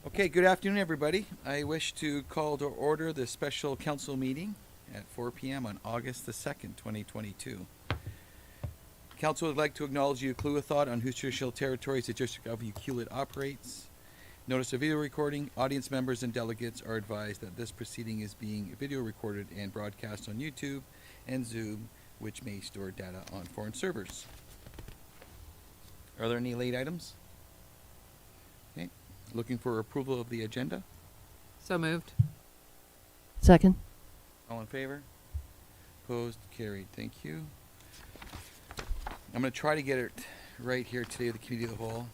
Okay, good afternoon, everybody. I wish to call to order the special council meeting at 4 p.m. on August the 2nd, 2022. Council would like to acknowledge the Ucluelet thought on whose traditional territories the District of Ucluelet operates. Notice of video recording. Audience members and delegates are advised that this proceeding is being video recorded and broadcast on YouTube and Zoom, which may store data on foreign servers. Are there any late items? Okay. Looking for approval of the agenda. So moved. Second. All in favor? Opposed? Carried. Thank you. I'm going to try to get it right here today, the committee of the whole,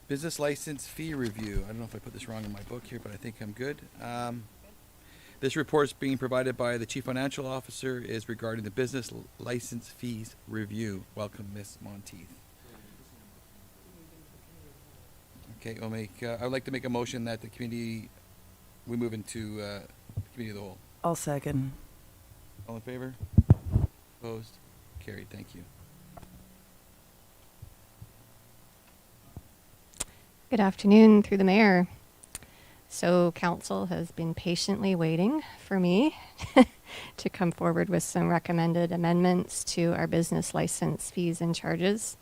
business license fee review. I don't know if I put this wrong in my book here, but I think I'm good. This report is being provided by the Chief Financial Officer is regarding the business license fees review. Welcome, Ms. Monteith. Okay, I would like to make a motion that we move into committee of the whole. I'll second. All in favor? Opposed? Carried. Thank you. Good afternoon, through the mayor. So council has been patiently waiting for me to come forward with some recommended amendments to our business license fees and charges.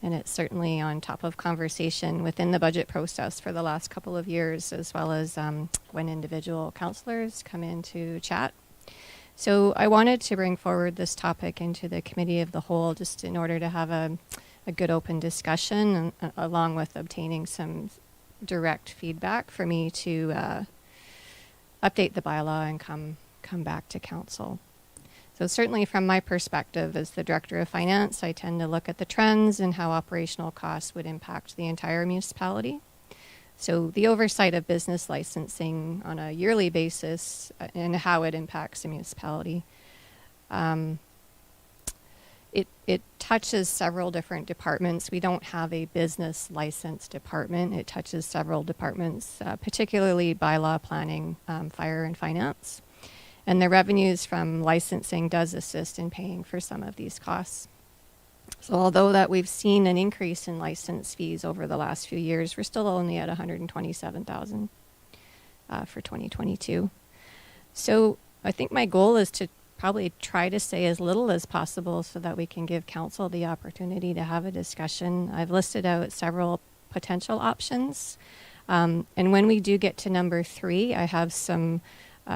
And it's certainly on top of conversation within the budget process for the last couple of years, as well as when individual councillors come in to chat. So I wanted to bring forward this topic into the committee of the whole, just in order to have a good open discussion, and, along with obtaining some direct feedback for me to update the bylaw and come back to council. So certainly from my perspective as the Director of Finance, I tend to look at the trends and how operational costs would impact the entire municipality. So the oversight of business licensing on a yearly basis and how it impacts the municipality. It touches several different departments. We don't have a business license department. It touches several departments, particularly bylaw, planning, fire, and finance. And the revenues from licensing does assist in paying for some of these costs. So although that we've seen an increase in license fees over the last few years, we're still only at $127,000 for 2022. So I think my goal is to probably try to say as little as possible so that we can give council the opportunity to have a discussion. I've listed out several potential options. And when we do get to number 3, I have some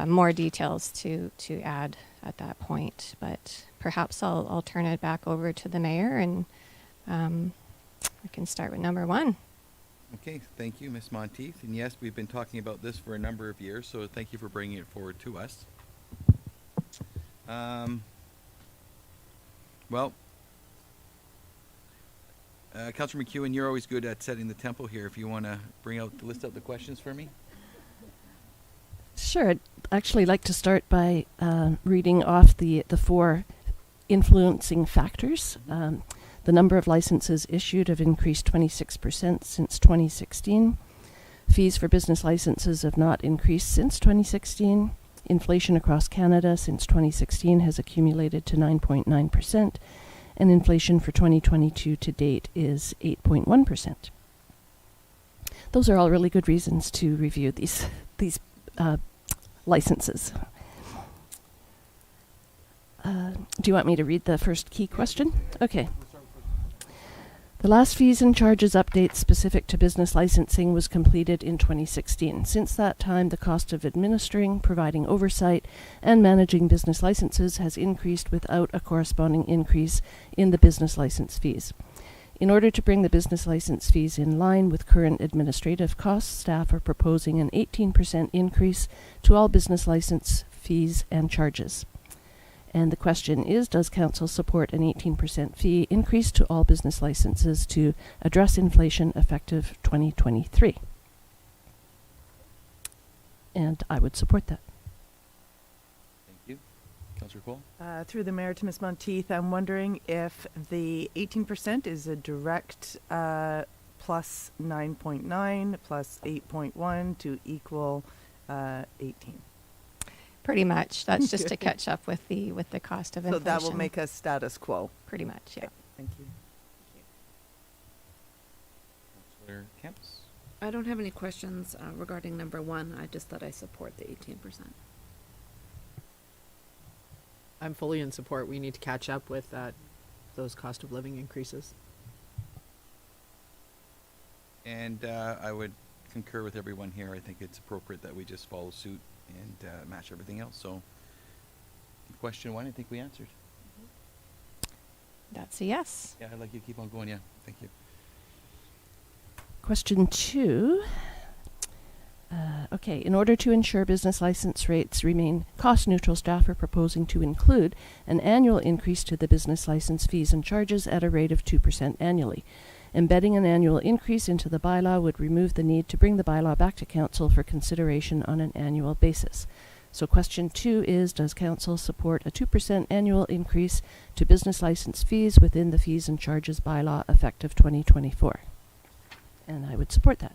more details to add at that point. But perhaps I'll turn it back over to the mayor, and we can start with number 1. Okay, thank you, Ms. Monteith. And yes, we've been talking about this for a number of years, so thank you for bringing it forward to us. Councillor McEwen, you're always good at setting the tempo here. If you want to list out the questions for me. Sure. I'd actually like to start by reading off the 4 influencing factors. The number of licenses issued have increased 26% since 2016. Fees for business licenses have not increased since 2016. Inflation across Canada since 2016 has accumulated to 9.9%, and inflation for 2022 to date is 8.1%. Those are all really good reasons to review these licenses. Do you want me to read the first key question? Okay. The last fees and charges update specific to business licensing was completed in 2016. Since that time, the cost of administering, providing oversight, and managing business licenses has increased without a corresponding increase in the business license fees. In order to bring the business license fees in line with current administrative costs, staff are proposing an 18% increase to all business license fees and charges. And the question is, does council support an 18% fee increase to all business licenses to address inflation effective 2023? And I would support that. Thank you. Councillor Cole? Through the mayor to Ms. Monteith, I'm wondering if the 18% is a direct plus 9.9 plus 8.1 to equal 18. Pretty much. That's just to catch up with the cost of inflation. So that will make us status quo. Pretty much, yeah. Thank you. Councillor Kemps? I don't have any questions regarding number one. I just thought I support the 18%. I'm fully in support. We need to catch up with those cost of living increases. And I would concur with everyone here. I think it's appropriate that we just follow suit and match everything else. So, question one, I think we answered. That's a yes. Yeah, I'd like you to keep on going. Yeah, thank you. Question 2. Okay, in order to ensure business license rates remain cost neutral, staff are proposing to include an annual increase to the business license fees and charges at a rate of 2% annually. Embedding an annual increase into the bylaw would remove the need to bring the bylaw back to council for consideration on an annual basis. So question 2 is, does council support a 2% annual increase to business license fees within the fees and charges bylaw effective 2024? And I would support that.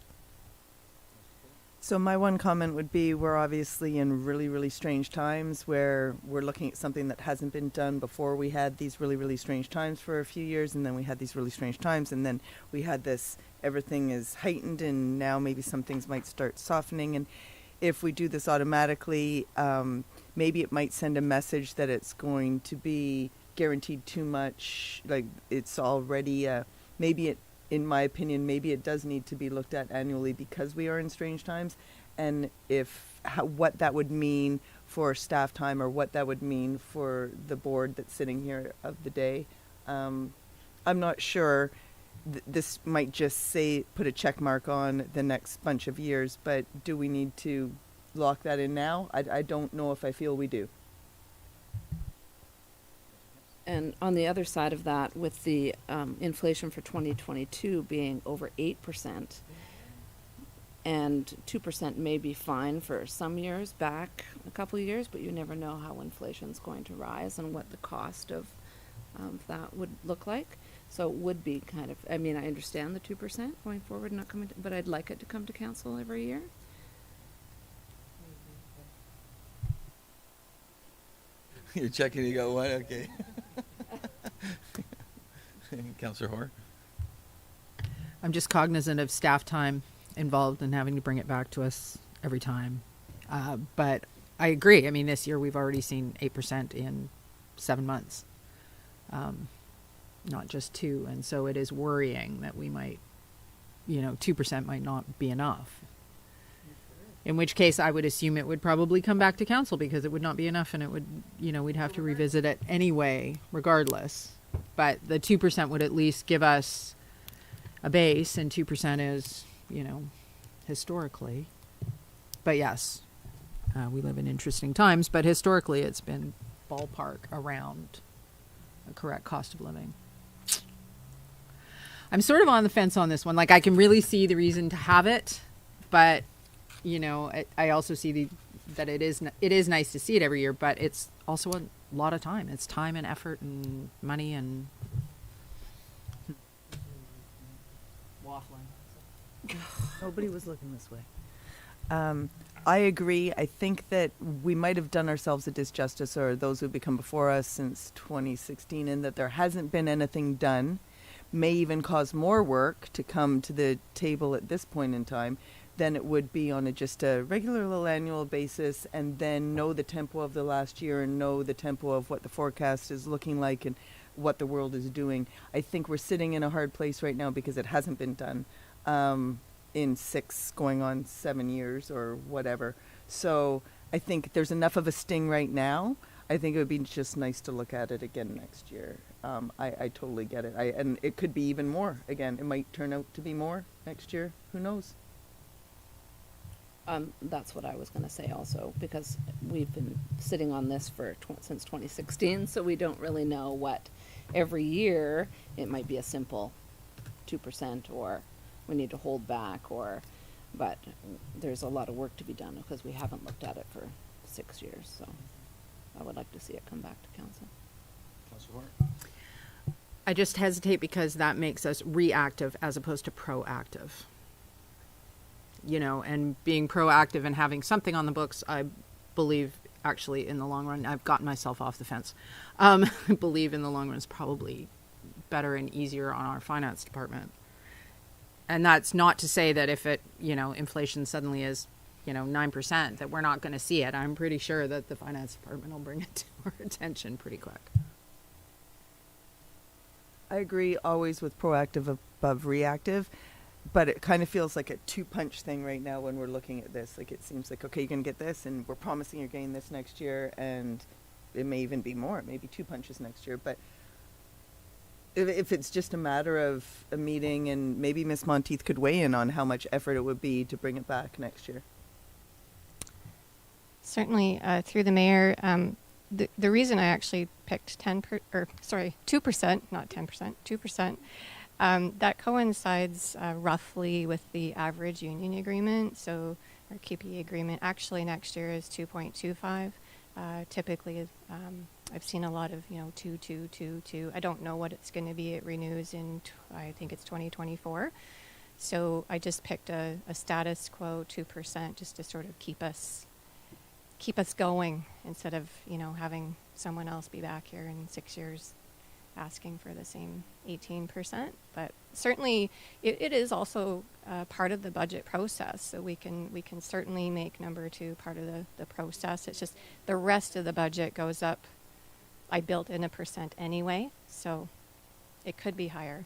So my one comment would be, we're obviously in really, really strange times where we're looking at something that hasn't been done before. We had these really, really strange times for a few years, and then we had these really strange times, and then we had this, everything is heightened, and now maybe some things might start softening. And if we do this automatically, maybe it might send a message that it's going to be guaranteed too much, like it's already, maybe it, in my opinion, maybe it does need to be looked at annually because we are in strange times, and what that would mean for staff time or what that would mean for the board that's sitting here of the day. I'm not sure. This might just say, put a check mark on the next bunch of years, but do we need to lock that in now? I don't know if I feel we do. And on the other side of that, with the inflation for 2022 being over 8%, and 2% may be fine for some years back, a couple of years, but you never know how inflation's going to rise and what the cost of that would look like. So it would be kind of, I mean, I understand the 2% going forward, not coming, but I'd like it to come to council every year. You're checking, you got one? Okay. Councillor Hoare? I'm just cognizant of staff time involved in having to bring it back to us every time. But I agree. I mean, this year we've already seen 8% in 7 months, not just 2. And so it is worrying that we might, 2% might not be enough. In which case I would assume it would probably come back to council because it would not be enough, and it would, we'd have to revisit it anyway, regardless. But the 2% would at least give us a base, and 2% is, historically. But yes, we live in interesting times, but historically it's been ballpark around a correct cost of living. I'm sort of on the fence on this one. Like, I can really see the reason to have it, but I also see that it is nice to see it every year, but it's also a lot of time. It's time and effort and money and waffling. Nobody was looking this way. I agree. I think that we might have done ourselves a disjustice, or those who've become before us since 2016, in that there hasn't been anything done. May even cause more work to come to the table at this point in time than it would be on just a regular little annual basis, and then know the tempo of the last year and know the tempo of what the forecast is looking like and what the world is doing. I think we're sitting in a hard place right now because it hasn't been done in 6 going on 7 years or whatever. So I think there's enough of a sting right now. I think it would be just nice to look at it again next year. I totally get it. And it could be even more. Again, it might turn out to be more next year. Who knows? That's what I was going to say also, because we've been sitting on this for since 2016, so we don't really know what every year it might be a simple 2%, or we need to hold back, but there's a lot of work to be done because we haven't looked at it for 6 years. So I would like to see it come back to council. Councillor Hoare? I just hesitate because that makes us reactive as opposed to proactive. And being proactive and having something on the books, I believe actually in the long run, I've gotten myself off the fence. I believe in the long run is probably better and easier on our finance department. And that's not to say that if it, inflation suddenly is, 9%, that we're not going to see it. I'm pretty sure that the finance department will bring it to our attention pretty quick. I agree always with proactive above reactive, but it kind of feels like a two-punch thing right now when we're looking at this. Like, it seems like, okay, you're going to get this, and we're promising you're getting this next year, and it may even be more. It may be 2 punches next year. But if it's just a matter of a meeting, and maybe Ms. Monteith could weigh in on how much effort it would be to bring it back next year. Certainly, through the mayor, the reason I actually picked 2%, not 10%, 2%, that coincides roughly with the average union agreement. So our QPE agreement actually next year is 2.25. Typically, I've seen a lot of 2, 2, 2, 2. I don't know what it's going to be. It renews in I think it's 2024. So I just picked a status quo 2% just to sort of keep us going instead of having someone else be back here in 6 years asking for the same 18%. But certainly it is also part of the budget process, so we can certainly make number 2 part of the process. It's just the rest of the budget goes up. I built in 1% anyway, so it could be higher.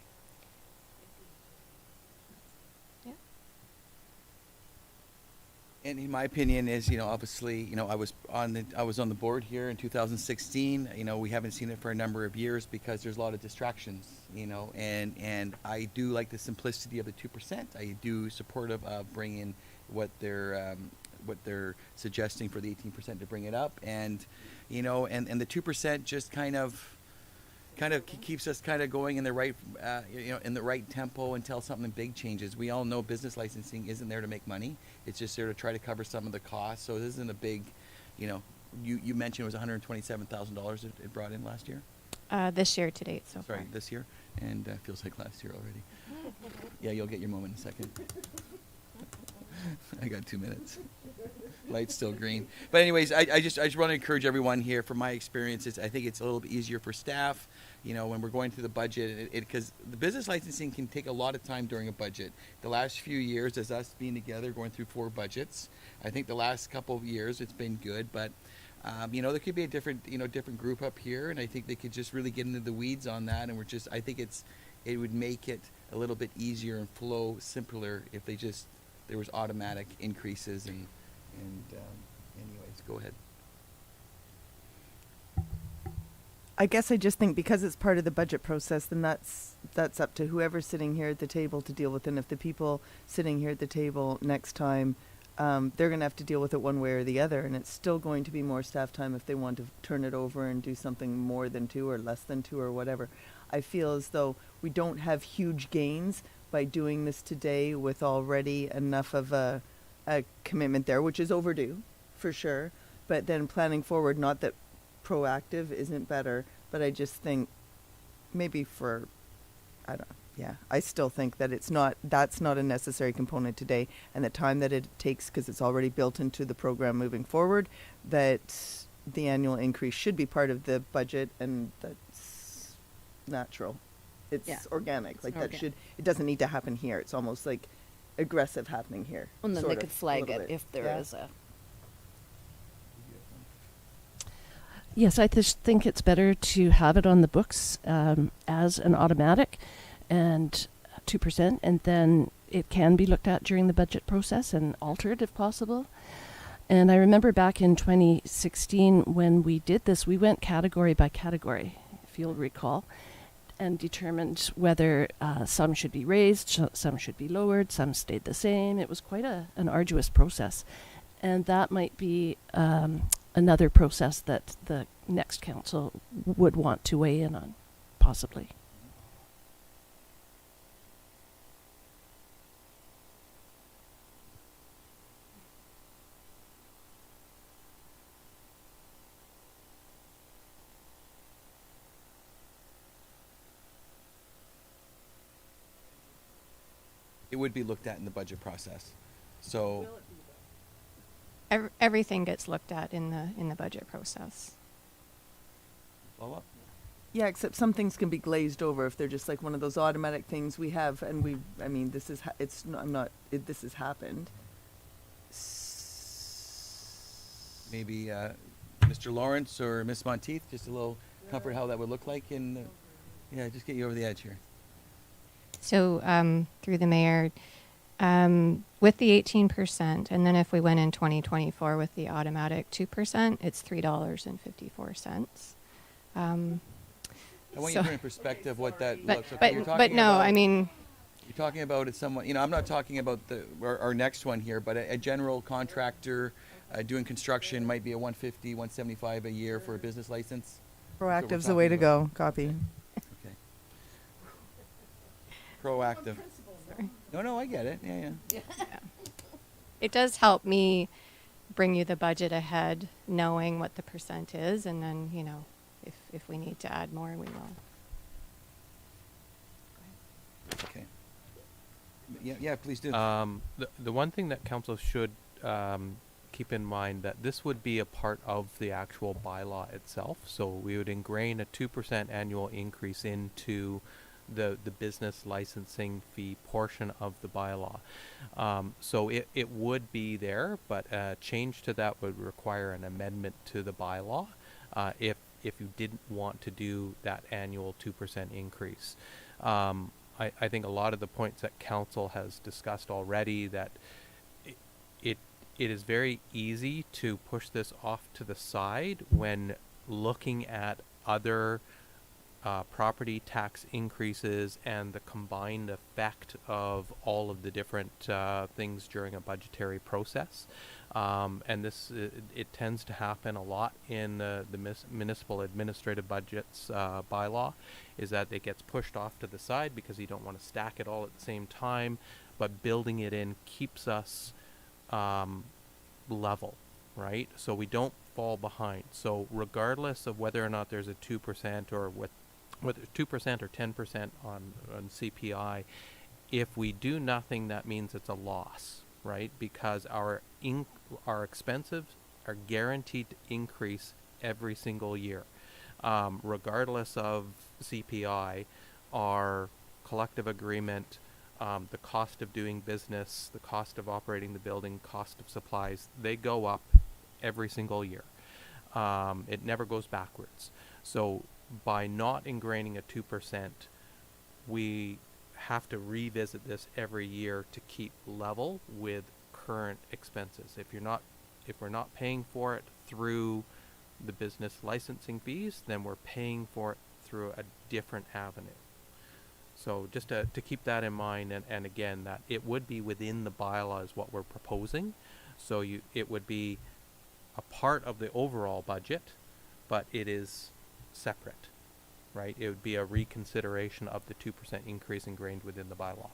And in my opinion is, obviously, I was on the board here in 2016. We haven't seen it for a number of years because there's a lot of distractions, and I do like the simplicity of the 2%. I do supportive of bringing what they're suggesting for the 18% to bring it up, and and the 2% just kind of keeps us kind of going in the right in the right tempo until something big changes. We all know business licensing isn't there to make money. It's just there to try to cover some of the costs. So this isn't a big, you mentioned it was $127,000 it brought in last year. This year to date so far. Sorry, this year, and feels like last year already. Yeah, you'll get your moment in a second. I got 2 minutes. Light's still green. But anyways, I just want to encourage everyone here. From my experiences, I think it's a little bit easier for staff, when we're going through the budget, because the business licensing can take a lot of time during a budget. The last few years, as us being together, going through 4 budgets, I think the last couple of years it's been good, but there could be a different group up here, and I think they could just really get into the weeds on that, and I think it would make it a little bit easier and flow simpler if there was automatic increases and anyways, go ahead. I guess I just think because it's part of the budget process, then that's up to whoever's sitting here at the table to deal with. And if the people sitting here at the table next time, they're going to have to deal with it one way or the other. And it's still going to be more staff time if they want to turn it over and do something more than 2 or less than 2 or whatever. I feel as though we don't have huge gains by doing this today with already enough of a commitment there, which is overdue for sure. But then planning forward, not that proactive isn't better, but I just think maybe I still think that that's not a necessary component today, and the time that it takes, because it's already built into the program moving forward, that the annual increase should be part of the budget, and that's natural. It's organic. Like that it doesn't need to happen here. It's almost like aggressive happening here. And then they could flag it if there is a. Yes, I just think it's better to have it on the books as an automatic and 2%, and then it can be looked at during the budget process and altered if possible. And I remember back in 2016 when we did this, we went category by category, if you'll recall, and determined whether some should be raised, some should be lowered, some stayed the same. It was quite an arduous process. And that might be another process that the next council would want to weigh in on, possibly. It would be looked at in the budget process. So Everything gets looked at in the budget process. follow up. Yeah, except some things can be glazed over if they're just like one of those automatic things we have, and I mean, this is, this has happened. Maybe Mr. Lawrence or Miss Monteith, just a little comfort how that would look like in, yeah, just get you over the edge here. So, through the mayor, with the 18%, and then if we went in 2024 with the automatic 2%, it's $3.54. I want So- you to put in perspective what that But looks like. You're but talking no, about- I mean, You're talking about it somewhat, I'm not talking about our next one here, but a general contractor doing construction might be a $150, $175 a year for a business license. what we're Proactive's the way to talking about. go. Copy. Okay. Proactive. sorry. No, I get it. Yeah. It does help me bring you the budget ahead, knowing what the percent is, and then, if we need to add more, we will. Okay. Yeah, please do. The one thing that council should keep in mind that this would be a part of the actual bylaw itself. So we would ingrain a 2% annual increase into the business licensing fee portion of the bylaw. So it would be there, but a change to that would require an amendment to the bylaw if you didn't want to do that annual 2% increase. I think a lot of the points that council has discussed already, that it is very easy to push this off to the side when looking at other property tax increases and the combined effect of all of the different things during a budgetary process. And this, it tends to happen a lot in the municipal administrative budgets bylaw, is that it gets pushed off to the side because you don't want to stack it all at the same time, but building it in keeps us level, right? So we don't fall behind. So regardless of whether or not there's a 2% or whether it's 2% or 10% on CPI, if we do nothing, that means it's a loss, right? Because our expenses are guaranteed to increase every single year, regardless of CPI. Our collective agreement, the cost of doing business, the cost of operating the building, cost of supplies, they go up every single year. It never goes backwards. So by not ingraining a 2%, we have to revisit this every year to keep level with current expenses. If we're not paying for it through the business licensing fees, then we're paying for it through a different avenue. So just to keep that in mind, and again, that it would be within the bylaws what we're proposing. So it would be a part of the overall budget, but it is separate, right? It would be a reconsideration of the 2% increase ingrained within the bylaw.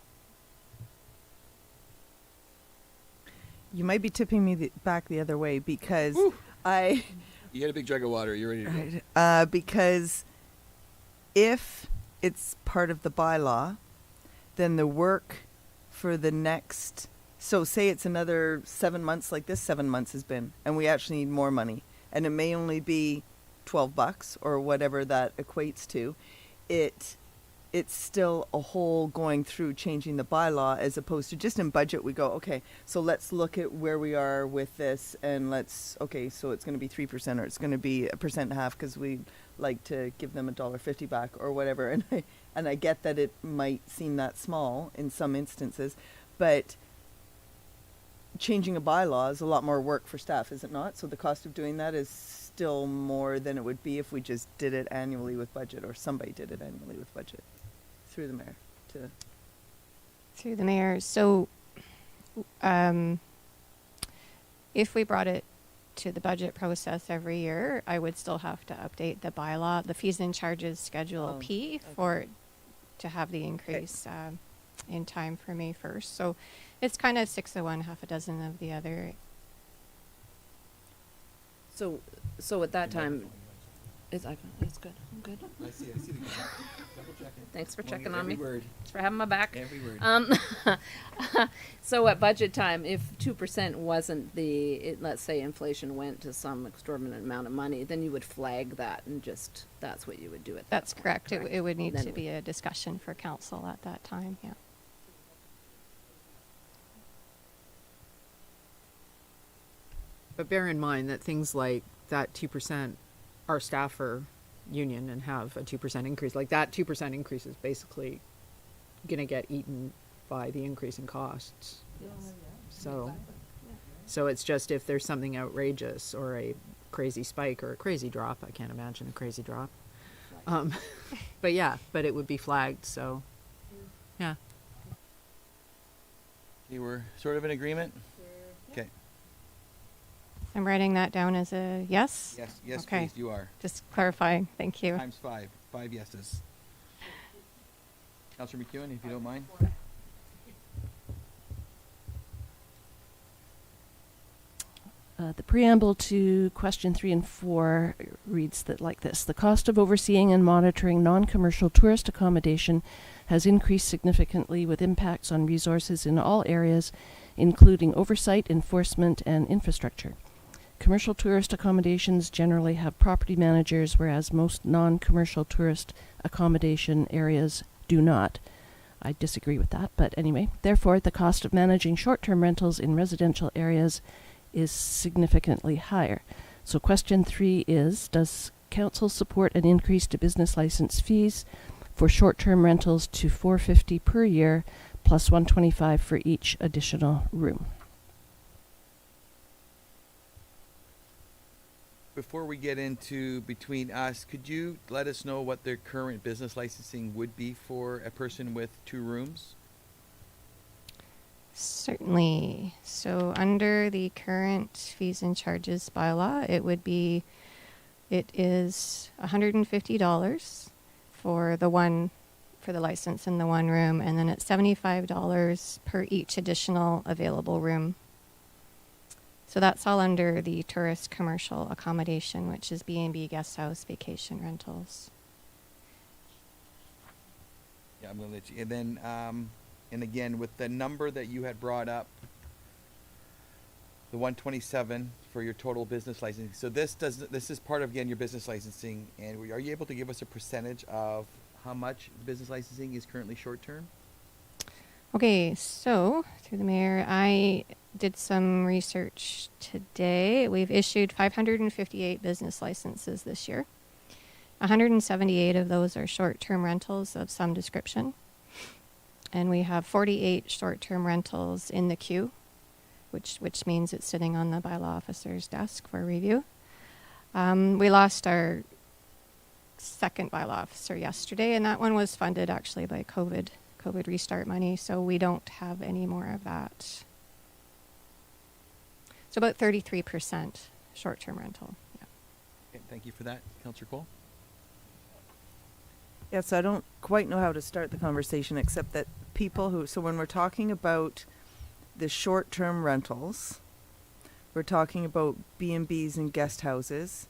You might be tipping me back the other way because Woo. I. You had a big jug of water. You're ready to go. Right. Because if it's part of the bylaw, then the work for the next, so say it's another 7 months like this 7 months has been, and we actually need more money, and it may only be $12 or whatever that equates to, it's still a whole going through changing the bylaw, as opposed to just in budget we go, okay, so let's look at where we are with this, and so it's going to be 3% or it's going to be 1.5% because we like to give them $1.50 back or whatever. And I get that it might seem that small in some instances, but changing a bylaw is a lot more work for staff, is it not? So the cost of doing that is still more than it would be if we just did it annually with budget, or somebody did it annually with budget. Through the mayor. Through the mayor. So, if we brought it to the budget process every year, I would still have to update the bylaw, the fees and charges schedule P, to have the increase in time for May 1st. So, it's kind of 6 of one, half a dozen of the other. So at that time, it's good. I'm good. I see the Thanks for Well, checking on me. every word. Thanks for having my back. Every word. So at budget time, if 2% wasn't let's say inflation went to some extraordinary amount of money, then you would flag that and just, that's what you would do at that That's point, correct. correct? It would need Then to it be a discussion for council at that time, yeah. But bear in mind that things like that 2%, our staff are union and have a 2% increase. Like that 2% increase is basically going to get eaten by the increase in costs. Yes. So it's just if there's something outrageous or a crazy spike or a crazy drop, I can't imagine a crazy drop. But it would be flagged. So, yeah. You were sort of in agreement? Okay. I'm writing that down as a yes? Yes, Okay. please, you are. Just clarifying, thank you. Times 5. 5 yeses. Councillor McEwen, if you don't mind. The preamble to question 3 and 4 reads like this. The cost of overseeing and monitoring non-commercial tourist accommodation has increased significantly with impacts on resources in all areas, including oversight, enforcement, and infrastructure. Commercial tourist accommodations generally have property managers, whereas most non-commercial tourist accommodation areas do not. I disagree with that, but anyway. Therefore, the cost of managing short-term rentals in residential areas is significantly higher. So question 3 is, does council support an increase to business license fees for short-term rentals to $450 per year plus $125 for each additional room? Before we get into between us, could you let us know what their current business licensing would be for a person with 2 rooms? Certainly. So under the current fees and charges bylaw, it is $150 for the license in the one room, and then it's $75 per each additional available room. So that's all under the tourist commercial accommodation, which is B&B, guest house, vacation rentals. Yeah, I'm going to let you. And then, and again, with the number that you had brought up, the 127 for your total business licensing. So this is part of, again, your business licensing. And are you able to give us a percentage of how much business licensing is currently short term? Okay, so through the mayor, I did some research today. We've issued 558 business licenses this year. 178 of those are short-term rentals of some description. And we have 48 short-term rentals in the queue, which means it's sitting on the bylaw officer's desk for review. We lost our second bylaw officer yesterday, and that one was funded actually by COVID restart money, so we don't have any more of that. So about 33% short-term rental. Yeah. Okay, thank you for that, Councillor Cole. Yes, I don't quite know how to start the conversation, except that so when we're talking about the short-term rentals, we're talking about B&Bs and guest houses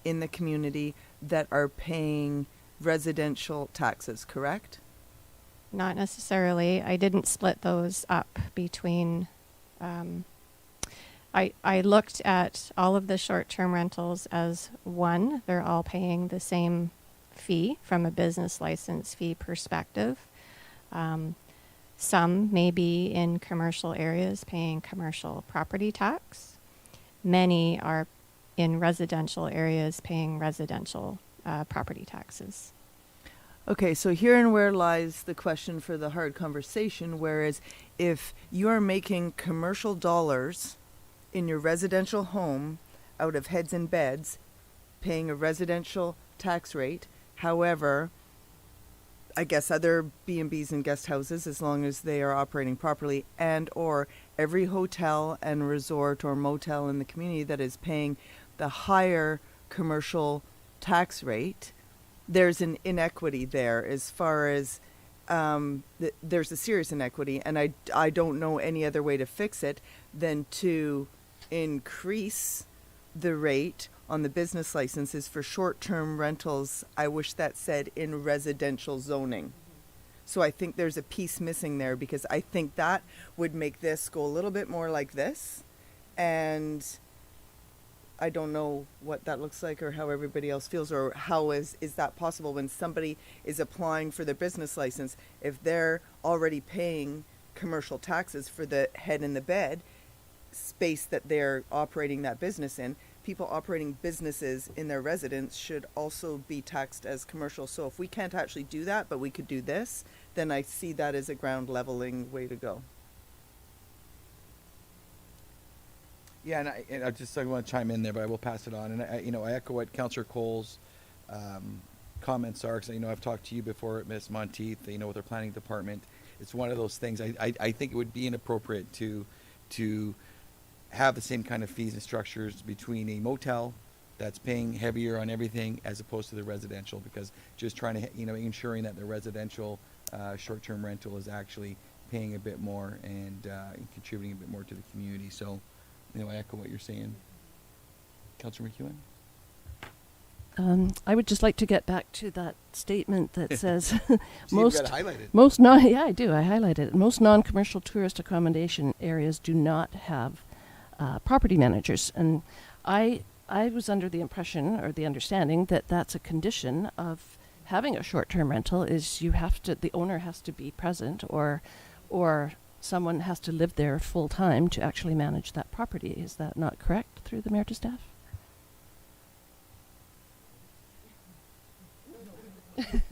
in the community that are paying residential taxes, correct? Not necessarily. I didn't split those up between, I looked at all of the short-term rentals as one. They're all paying the same fee from a business license fee perspective. Some may be in commercial areas paying commercial property tax. Many are in residential areas paying residential property taxes. Okay, so herein where lies the question for the hard conversation, whereas if you are making commercial dollars in your residential home out of heads and beds, paying a residential tax rate, however, I guess other B&Bs and guest houses, as long as they are operating properly, and or every hotel and resort or motel in the community that is paying the higher commercial tax rate, there's an inequity there as far as there's a serious inequity, and I don't know any other way to fix it than to increase the rate on the business license is for short-term rentals. I wish that said in residential zoning. So I think there's a piece missing there, because I think that would make this go a little bit more like this. And I don't know what that looks like or how everybody else feels, or how is that possible when somebody is applying for their business license, if they're already paying commercial taxes for the head and the bed space that they're operating that business in. People operating businesses in their residence should also be taxed as commercial. So if we can't actually do that, but we could do this, then I see that as a ground leveling way to go. Yeah, and I just want to chime in there, but I will pass it on. And I echo what Councillor Cole's comments are, because I've talked to you before, Ms. Monteith, with our planning department. It's one of those things. I think it would be inappropriate to have the same kind of fees and structures between a motel that's paying heavier on everything as opposed to the residential, because just trying to, ensuring that the residential short-term rental is actually paying a bit more and contributing a bit more to the community. So, I echo what you're saying. Councillor McEwen? I would just like to get back to that statement that says See, most you've got it highlighted. most non yeah I do I highlighted it. Most non-commercial tourist accommodation areas do not have property managers, and I was under the impression or the understanding that that's a condition of having a short-term rental, is the owner has to be present, or someone has to live there full time to actually manage that property. Is that not correct, through the mayor to staff? I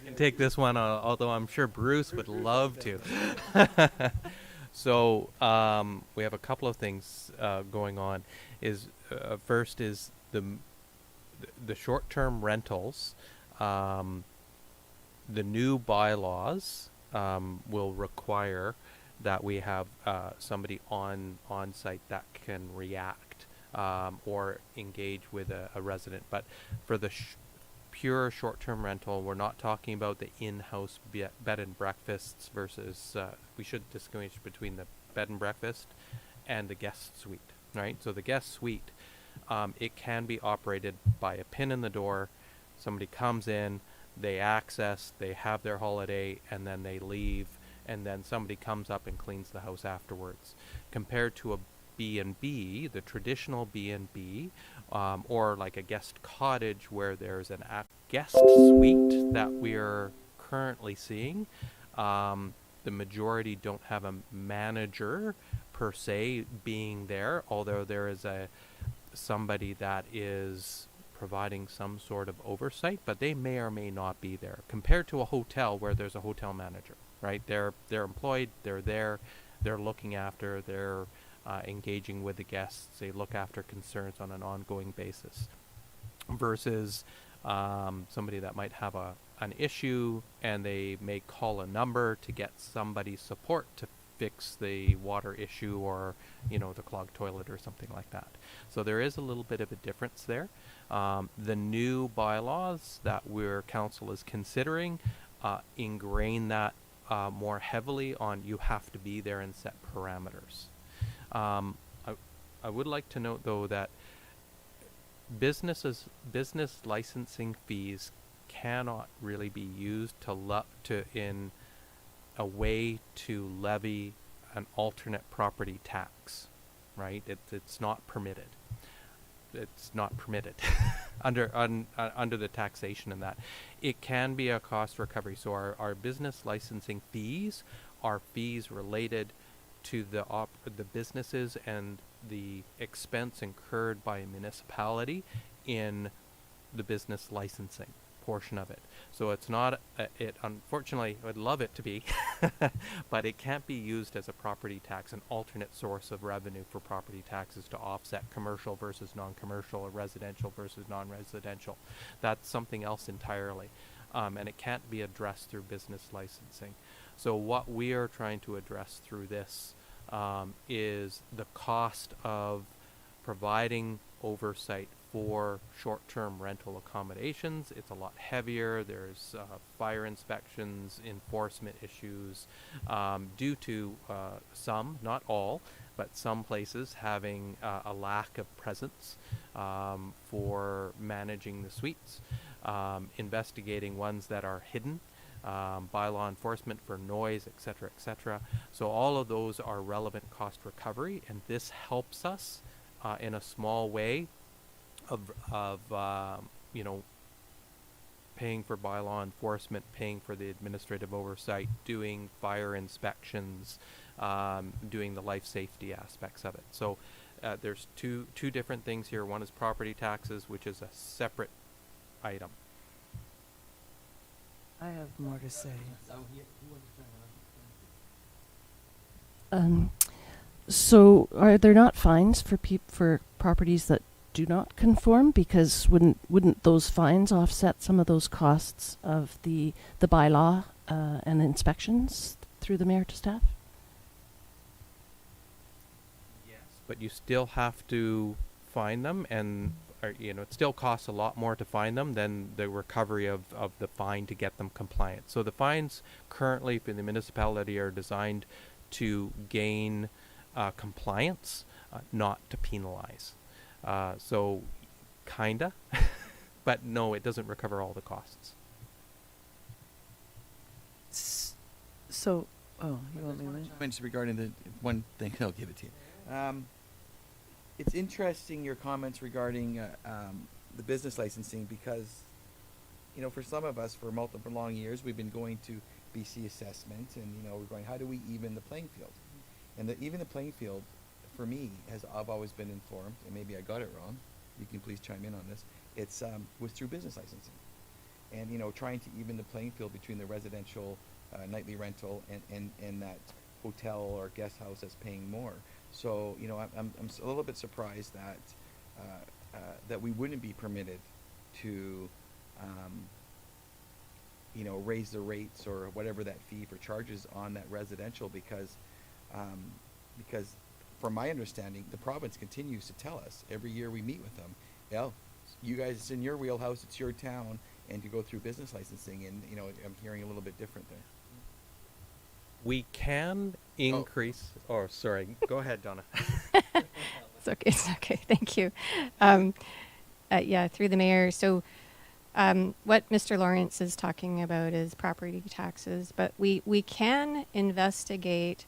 can take this one, although I'm sure Bruce would love to. So we have a couple of things going on. First is the short-term rentals. The new bylaws will require that we have somebody on site that can react or engage with a resident. But for the pure short-term rental, we're not talking about the in-house bed and breakfasts versus, we should distinguish between the bed and breakfast and the guest suite, right? So the guest suite, it can be operated by a pin in the door. Somebody comes in, they access, they have their holiday, and then they leave, and then somebody comes up and cleans the house afterwards. Compared to a B&B, the traditional B&B, or like a guest cottage where there's a guest suite that we're currently seeing, the majority don't have a manager per se being there, although there is somebody that is providing some sort of oversight, but they may or may not be there, compared to a hotel where there's a hotel manager, right? They're employed, they're there, they're looking after, they're engaging with the guests, they look after concerns on an ongoing basis, versus somebody that might have an issue and they may call a number to get somebody's support to fix the water issue, or the clogged toilet or something like that. So there is a little bit of a difference there. The new bylaws that council is considering ingrain that more heavily on, you have to be there and set parameters. I would like to note, though, that business licensing fees cannot really be used in a way to levy an alternate property tax, right? It's not permitted. It's not permitted under the taxation in that. It can be a cost recovery. So our business licensing fees are fees related to the businesses and the expense incurred by a municipality in the business licensing portion of it. So it's not unfortunately, I'd love it to be, but it can't be used as a property tax, an alternate source of revenue for property taxes to offset commercial versus non-commercial, or residential versus non-residential. That's something else entirely, and it can't be addressed through business licensing. So what we are trying to address through this is the cost of providing oversight for short-term rental accommodations. It's a lot heavier. There's fire inspections, enforcement issues, due to some, not all, but some places having a lack of presence for managing the suites, investigating ones that are hidden, bylaw enforcement for noise, etc., etc. So all of those are relevant cost recovery, and this helps us in a small way of you know, paying for bylaw enforcement, paying for the administrative oversight, doing fire inspections, doing the life safety aspects of it. So there's two different things here. One is property taxes, which is a separate item. I have more to say. So are there not fines for for properties that do not conform? Because wouldn't those fines offset some of those costs of the bylaw and inspections through the mayor to staff? Yes. But you still have to fine them, and you know, it still costs a lot more to fine them than the recovery of the fine to get them compliant. So the fines currently for the municipality are designed to gain compliance, not to penalize. So kinda, but no, it doesn't recover all the costs. So, oh, you want me to read? Comments regarding the one thing, I'll give it to you. It's interesting, your comments regarding the business licensing, because, you know, for some of us, for multiple long years, we've been going to BC assessment, and, you know, we're going, how do we even the playing field? And even the playing field, for me, I've always been informed, and maybe I got it wrong, you can please chime in on this, it's was through business licensing. And, you know, trying to even the playing field between the residential nightly rental and that hotel or guest house that's paying more. So, you know, I'm a little bit surprised that that we wouldn't be permitted to, you know, raise the rates or whatever that fee for charges on that residential, because from my understanding, the province continues to tell us every year we meet with them, yeah, you guys, it's in your wheelhouse, it's your town, and to go through business licensing, and, you know, I'm hearing a little bit different there. We can increase. Oh, sorry. Go ahead, Donna. It's okay. It's okay. Thank you. Yeah, through the mayor. So, what Mr. Lawrence is talking about is property taxes, but we can investigate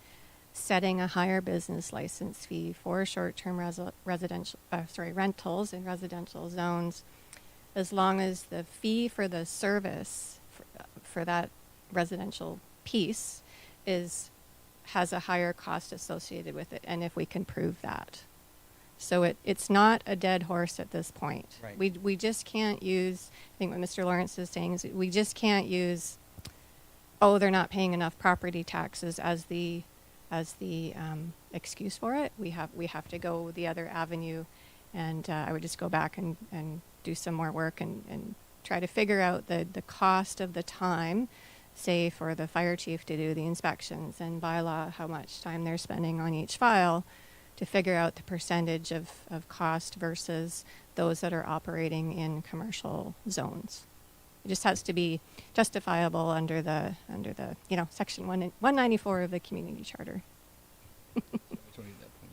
setting a higher business license fee for short-term rentals in residential zones, as long as the fee for the service for that residential piece has a higher cost associated with it, and if we can prove that. So it's not a dead horse at this point. Right. We just can't use, I think what Mr. Lawrence is saying is we just can't use, oh, they're not paying enough property taxes as the excuse for it. We have to go the other avenue, and I would just go back and do some more work and try to figure out the cost of the time, say for the fire chief to do the inspections, and bylaw how much time they're spending on each file, to figure out the percentage of cost versus those that are operating in commercial zones. It just has to be justifiable under the section 194 of the community charter.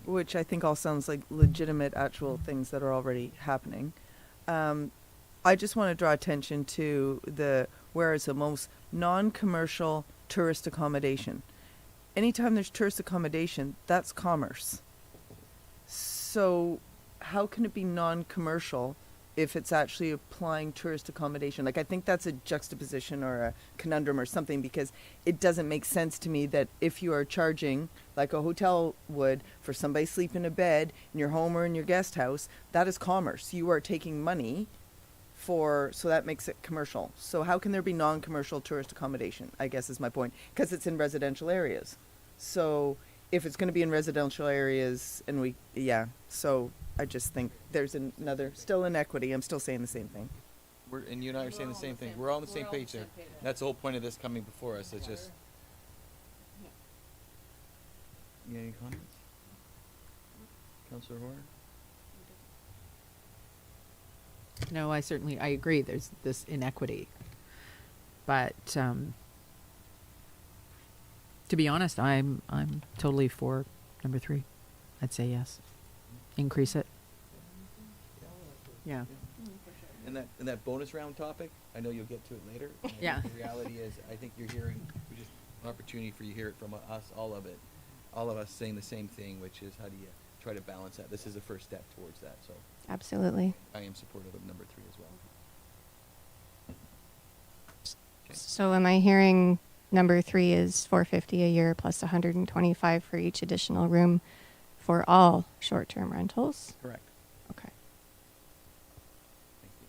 Which I think all sounds like legitimate, actual things that are already happening. I just want to draw attention to whereas the most non-commercial tourist accommodation. Anytime there's tourist accommodation, that's commerce. So how can it be non-commercial if it's actually applying tourist accommodation? Like, I think that's a juxtaposition or a conundrum or something, because it doesn't make sense to me that if you are charging, like a hotel would, for somebody sleep in a bed in your home or in your guest house, that is commerce. You are taking money so that makes it commercial. So how can there be non-commercial tourist accommodation, I guess is my point, because it's in residential areas. So if it's going to be in residential areas, so I just think there's still inequity. I'm still saying the same thing. And you and I are saying the same thing. We're all on the same page there. That's the whole point of this coming before us. It's just. You any comments? Councillor Hoare? No, I agree. There's this inequity, but to be honest, I'm totally for number 3. I'd say yes. Increase it. Yeah. And that bonus round topic, I know you'll get to it later. and I think Yeah. The reality is, I think you're hearing, just an opportunity for you to hear it from us, all of us saying the same thing, which is how do you try to balance that? This is the first step towards that, so Absolutely. I am supportive of number 3 as well. Okay. So am I hearing number 3 is $450 a year plus $125 for each additional room for all short-term rentals? Correct. Okay. Thank you.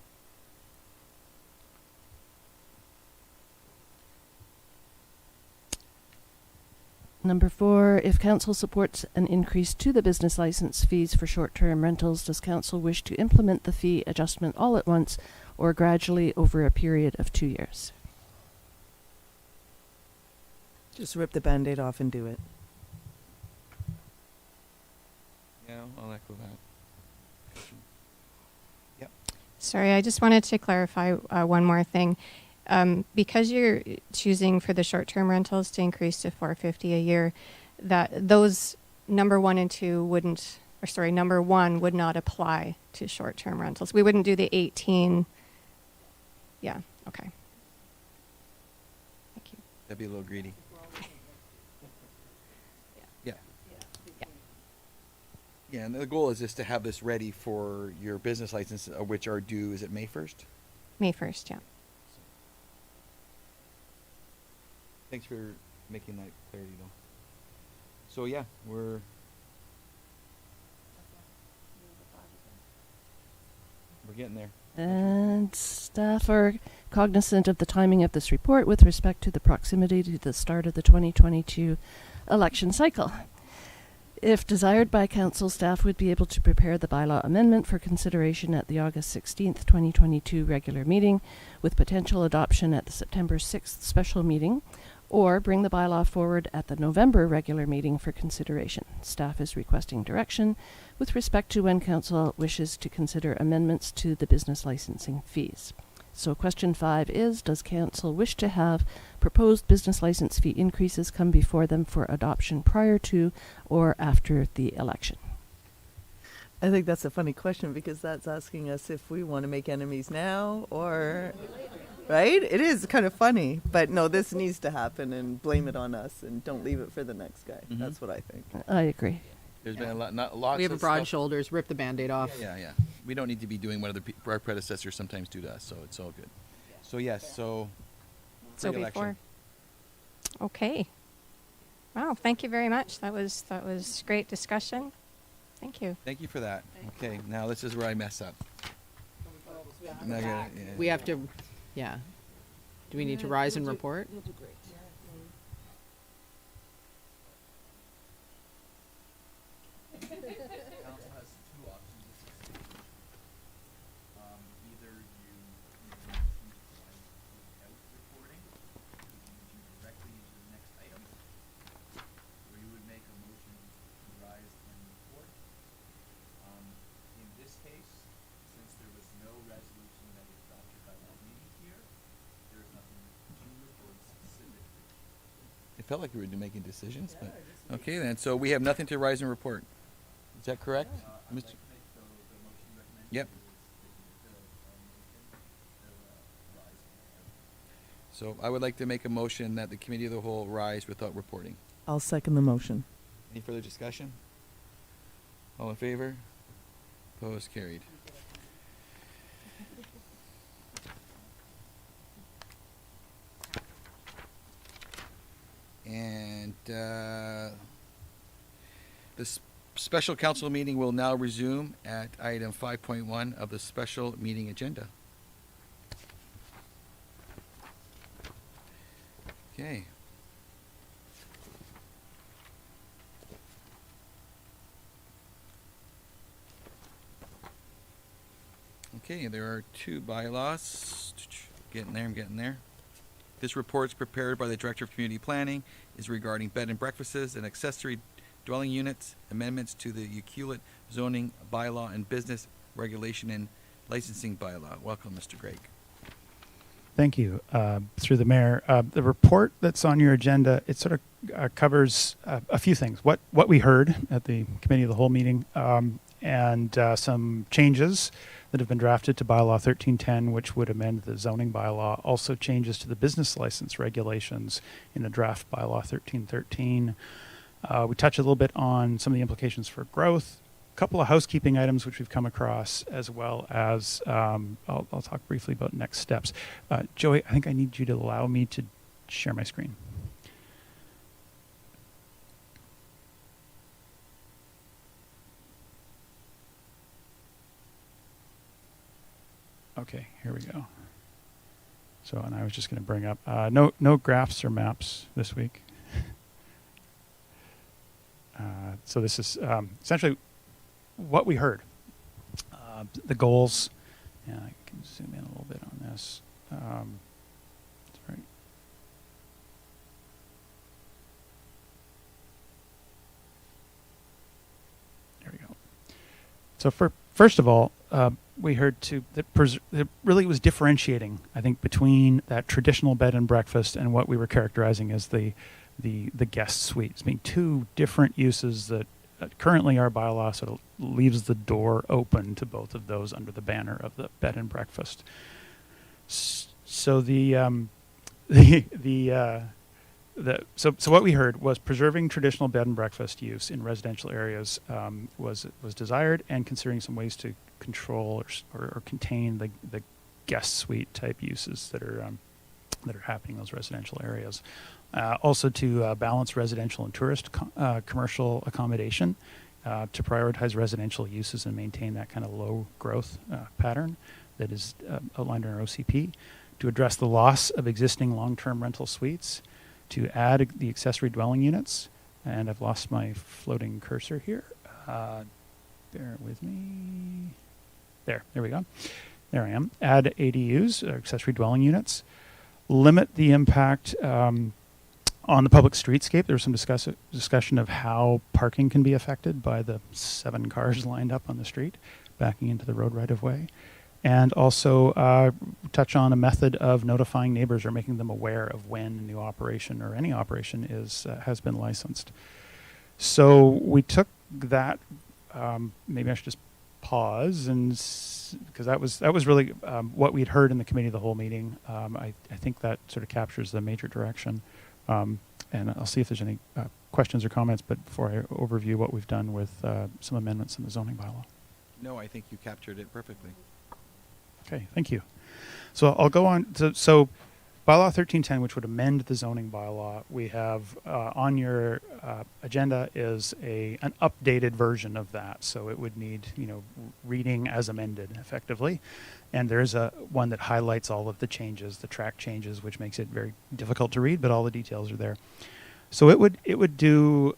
Number 4, if council supports an increase to the business license fees for short-term rentals, does council wish to implement the fee adjustment all at once or gradually over a period of 2 years? Just rip the Band-Aid off and do it. Yeah, I'll echo that. Yep. Sorry, I just wanted to clarify one more thing. Because you're choosing for the short-term rentals to increase to $450 a year, that those number 1 and 2 wouldn't, or sorry, number 1 would not apply to short-term rentals. We wouldn't do the 18. Yeah. Okay. Thank you. That'd be a little greedy. Yeah. Yeah, and the goal is just to have this ready for your business license, which are due, is it May 1st? May 1st. Yeah. Thanks for making that clarity, though. So yeah, we're getting there. And staff are cognizant of the timing of this report with respect to the proximity to the start of the 2022 election cycle. If desired by council, staff would be able to prepare the bylaw amendment for consideration at the August 16th, 2022 regular meeting, with potential adoption at the September 6th special meeting, or bring the bylaw forward at the November regular meeting for consideration. Staff is requesting direction with respect to when council wishes to consider amendments to the business licensing fees. So question 5 is, does council wish to have proposed business license fee increases come before them for adoption prior to or after the election? I think that's a funny question because that's asking us if we want to make enemies now or, right? It is kind of funny, but no, this needs to happen and blame it on us and don't leave it for the next guy. Mhm. That's what I think. I agree. There's been a lot, not lots. We have of broad stuff. shoulders. Rip the Band-Aid off. Yeah. We don't need to be doing what our predecessors sometimes do to us, so it's all good. So yes, so So pre-election. before. Okay. Wow. Thank you very much. That was great discussion. Thank you. Thank you for that. Okay, now this is where I mess up. Now I gotta- yeah. We have to, yeah. Do we need to rise and report? Council has two options. Either you without reporting, directly into the next item, or you would make a motion to rise and report. In this case, since there was no resolution that was adopted by that meeting here, there is nothing to report specifically. It felt like we were making decisions, but okay then. So we have nothing to rise and report. Is that correct, Mr.? Yep. So I would like to make a motion that the committee of the whole rise without reporting. I'll second the motion. Any further discussion? All in favor? Opposed? Carried. And this special council meeting will now resume at item 5.1 of the special meeting agenda. Okay. Okay, there are two bylaws. I'm getting there. This report is prepared by the Director of Community Planning, is regarding bed and breakfasts and accessory dwelling units, amendments to the Ucluelet zoning bylaw and business regulation and licensing bylaw. Welcome, Mr. Gregg. Thank you. Through the mayor, the report that's on your agenda, it sort of covers a few things. What we heard at the committee of the whole meeting, and some changes that have been drafted to Bylaw 1310, which would amend the zoning bylaw. Also changes to the business license regulations in the draft Bylaw 1313. We touch a little bit on some of the implications for growth. A couple of housekeeping items which we've come across, as well as I'll talk briefly about next steps. Joey, I think I need you to allow me to share my screen. Okay, here we go. So, and I was just going to bring up no graphs or maps this week. So this is essentially what we heard. The goals. Yeah, I can zoom in a little bit on this. Sorry. There we go. So first of all, we heard that really was differentiating, I think, between that traditional bed and breakfast and what we were characterizing as the guest suites, being two different uses that currently our bylaw sort of leaves the door open to both of those under the banner of the bed and breakfast. So so what we heard was preserving traditional bed and breakfast use in residential areas was desired, and considering some ways to control or contain the guest suite type uses that are happening in those residential areas. Also to balance residential and tourist commercial accommodation, to prioritize residential uses and maintain that kind of low growth pattern that is outlined in our OCP, to address the loss of existing long-term rental suites, to add the accessory dwelling units, and I've lost my floating cursor here. Bear with me. There we go. There I am. Add ADUs, or accessory dwelling units. Limit the impact on the public streetscape. There was some discussion of how parking can be affected by the 7 cars lined up on the street, backing into the road right of way. And also touch on a method of notifying neighbors or making them aware of when a new operation or any operation has been licensed. So we took that. Maybe I should just pause, and because that was really what we'd heard in the committee of the whole meeting. I think that sort of captures the major direction. And I'll see if there's any questions or comments, but before I overview what we've done with some amendments in the zoning bylaw. No, I think you captured it perfectly. Okay, thank you. So I'll go on. So Bylaw 1310, which would amend the zoning bylaw, we have on your agenda is an updated version of that. So it would need, reading as amended, effectively. And there's one that highlights all of the changes, the track changes, which makes it very difficult to read, but all the details are there. So it would do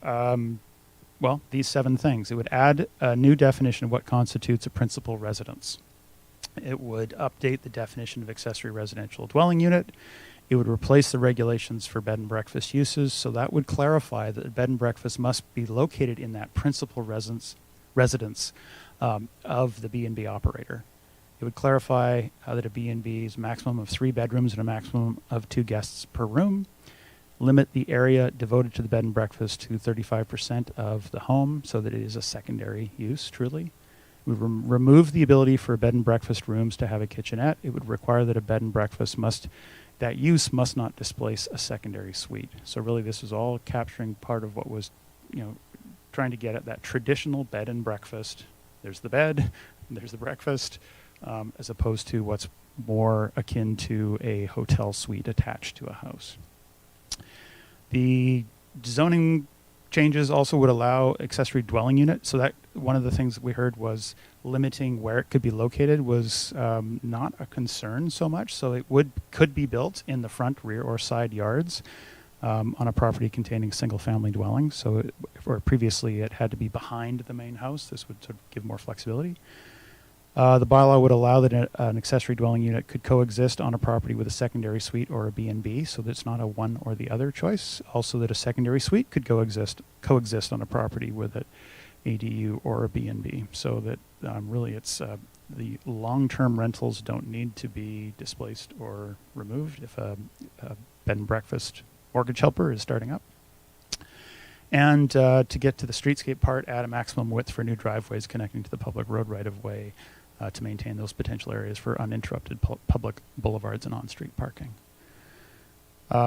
these 7 things. It would add a new definition of what constitutes a principal residence. It would update the definition of accessory residential dwelling unit. It would replace the regulations for bed and breakfast uses. So that would clarify that bed and breakfast must be located in that principal residence of the B&B operator. It would clarify that a B&B is a maximum of 3 bedrooms and a maximum of 2 guests per room. Limit the area devoted to the bed and breakfast to 35% of the home so that it is a secondary use, truly. We would remove the ability for bed and breakfast rooms to have a kitchenette. It would require that a bed and breakfast must not displace a secondary suite. So really this is all capturing part of what was, trying to get at that traditional bed and breakfast. There's the bed, there's the breakfast, as opposed to what's more akin to a hotel suite attached to a house. The zoning changes also would allow accessory dwelling unit. So that one of the things that we heard was limiting where it could be located was not a concern so much. So it could be built in the front, rear, or side yards on a property containing single-family dwellings. So where previously it had to be behind the main house, this would sort of give more flexibility. The bylaw would allow that an accessory dwelling unit could coexist on a property with a secondary suite or a B&B, so that it's not a one or the other choice. Also that a secondary suite could coexist on a property with an ADU or a B&B, so that really it's the long-term rentals don't need to be displaced or removed if a bed and breakfast mortgage helper is starting up. And to get to the streetscape part, add a maximum width for new driveways connecting to the public road right-of-way to maintain those potential areas for uninterrupted public boulevards and on-street parking.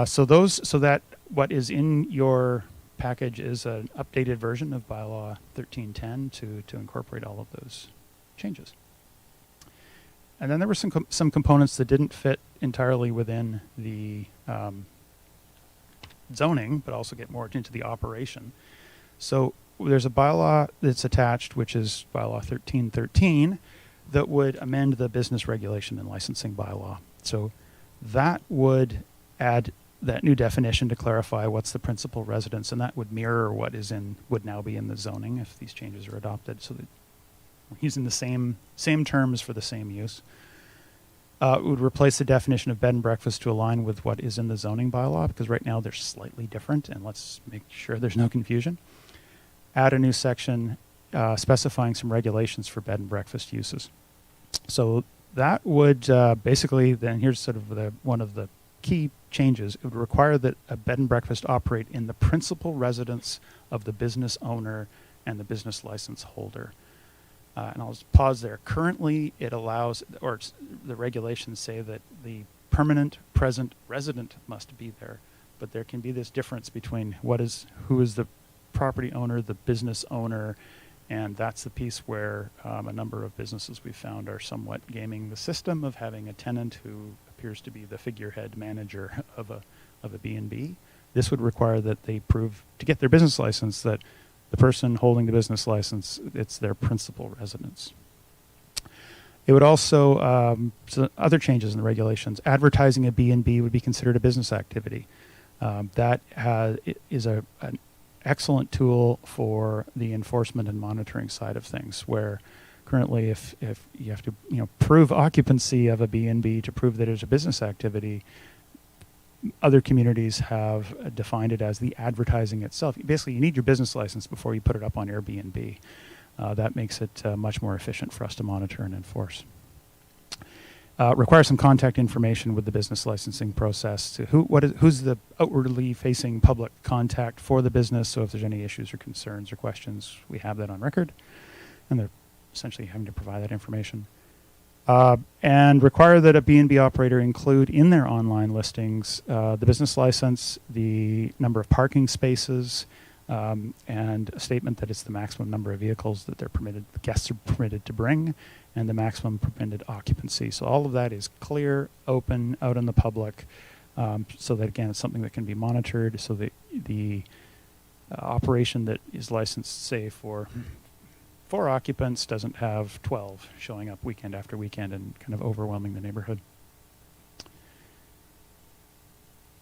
So that what is in your package is an updated version of Bylaw 1310 to incorporate all of those changes. And then there were some components that didn't fit entirely within the zoning, but also get more into the operation. So there's a bylaw that's attached, which is Bylaw 1313, that would amend the business regulation and licensing bylaw. So that would add that new definition to clarify what's the principal residence, and that would mirror what would now be in the zoning if these changes are adopted, so that we're using the same terms for the same use. It would replace the definition of bed and breakfast to align with what is in the zoning bylaw, because right now they're slightly different, and let's make sure there's no confusion. Add a new section specifying some regulations for bed and breakfast uses. So that would basically, then here's sort of one of the key changes. It would require that a bed and breakfast operate in the principal residence of the business owner and the business license holder. And I'll just pause there. Currently, it allows, or the regulations say that the permanent present resident must be there, but there can be this difference between who is the property owner, the business owner, and that's the piece where a number of businesses we've found are somewhat gaming the system of having a tenant who appears to be the figurehead manager of a B&B. This would require that they prove, to get their business license, that the person holding the business license, it's their principal residence. It would also, so other changes in the regulations, advertising a B&B would be considered a business activity. That is an excellent tool for the enforcement and monitoring side of things, where currently if you have to prove occupancy of a B&B to prove that it's a business activity, other communities have defined it as the advertising itself. Basically, you need your business license before you put it up on Airbnb. That makes it much more efficient for us to monitor and enforce. Require some contact information with the business licensing process. To who's the outwardly facing public contact for the business, so if there's any issues or concerns or questions, we have that on record. And they're essentially having to provide that information. And require that a B&B operator include in their online listings the business license, the number of parking spaces, and a statement that it's the maximum number of vehicles that the guests are permitted to bring, and the maximum permitted occupancy. So all of that is clear, open, out in the public, so that, again, it's something that can be monitored, so that the operation that is licensed, say, for 4 occupants doesn't have 12 showing up weekend after weekend and kind of overwhelming the neighborhood.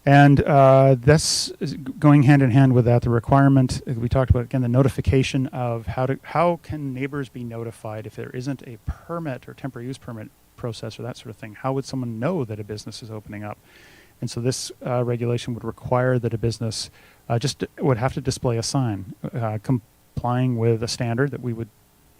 And that's going hand in hand with that. The requirement, we talked about, again, the notification of how can neighbors be notified if there isn't a permit or temporary use permit process or that sort of thing. How would someone know that a business is opening up? And so this regulation would require that a business just would have to display a sign complying with a standard that we would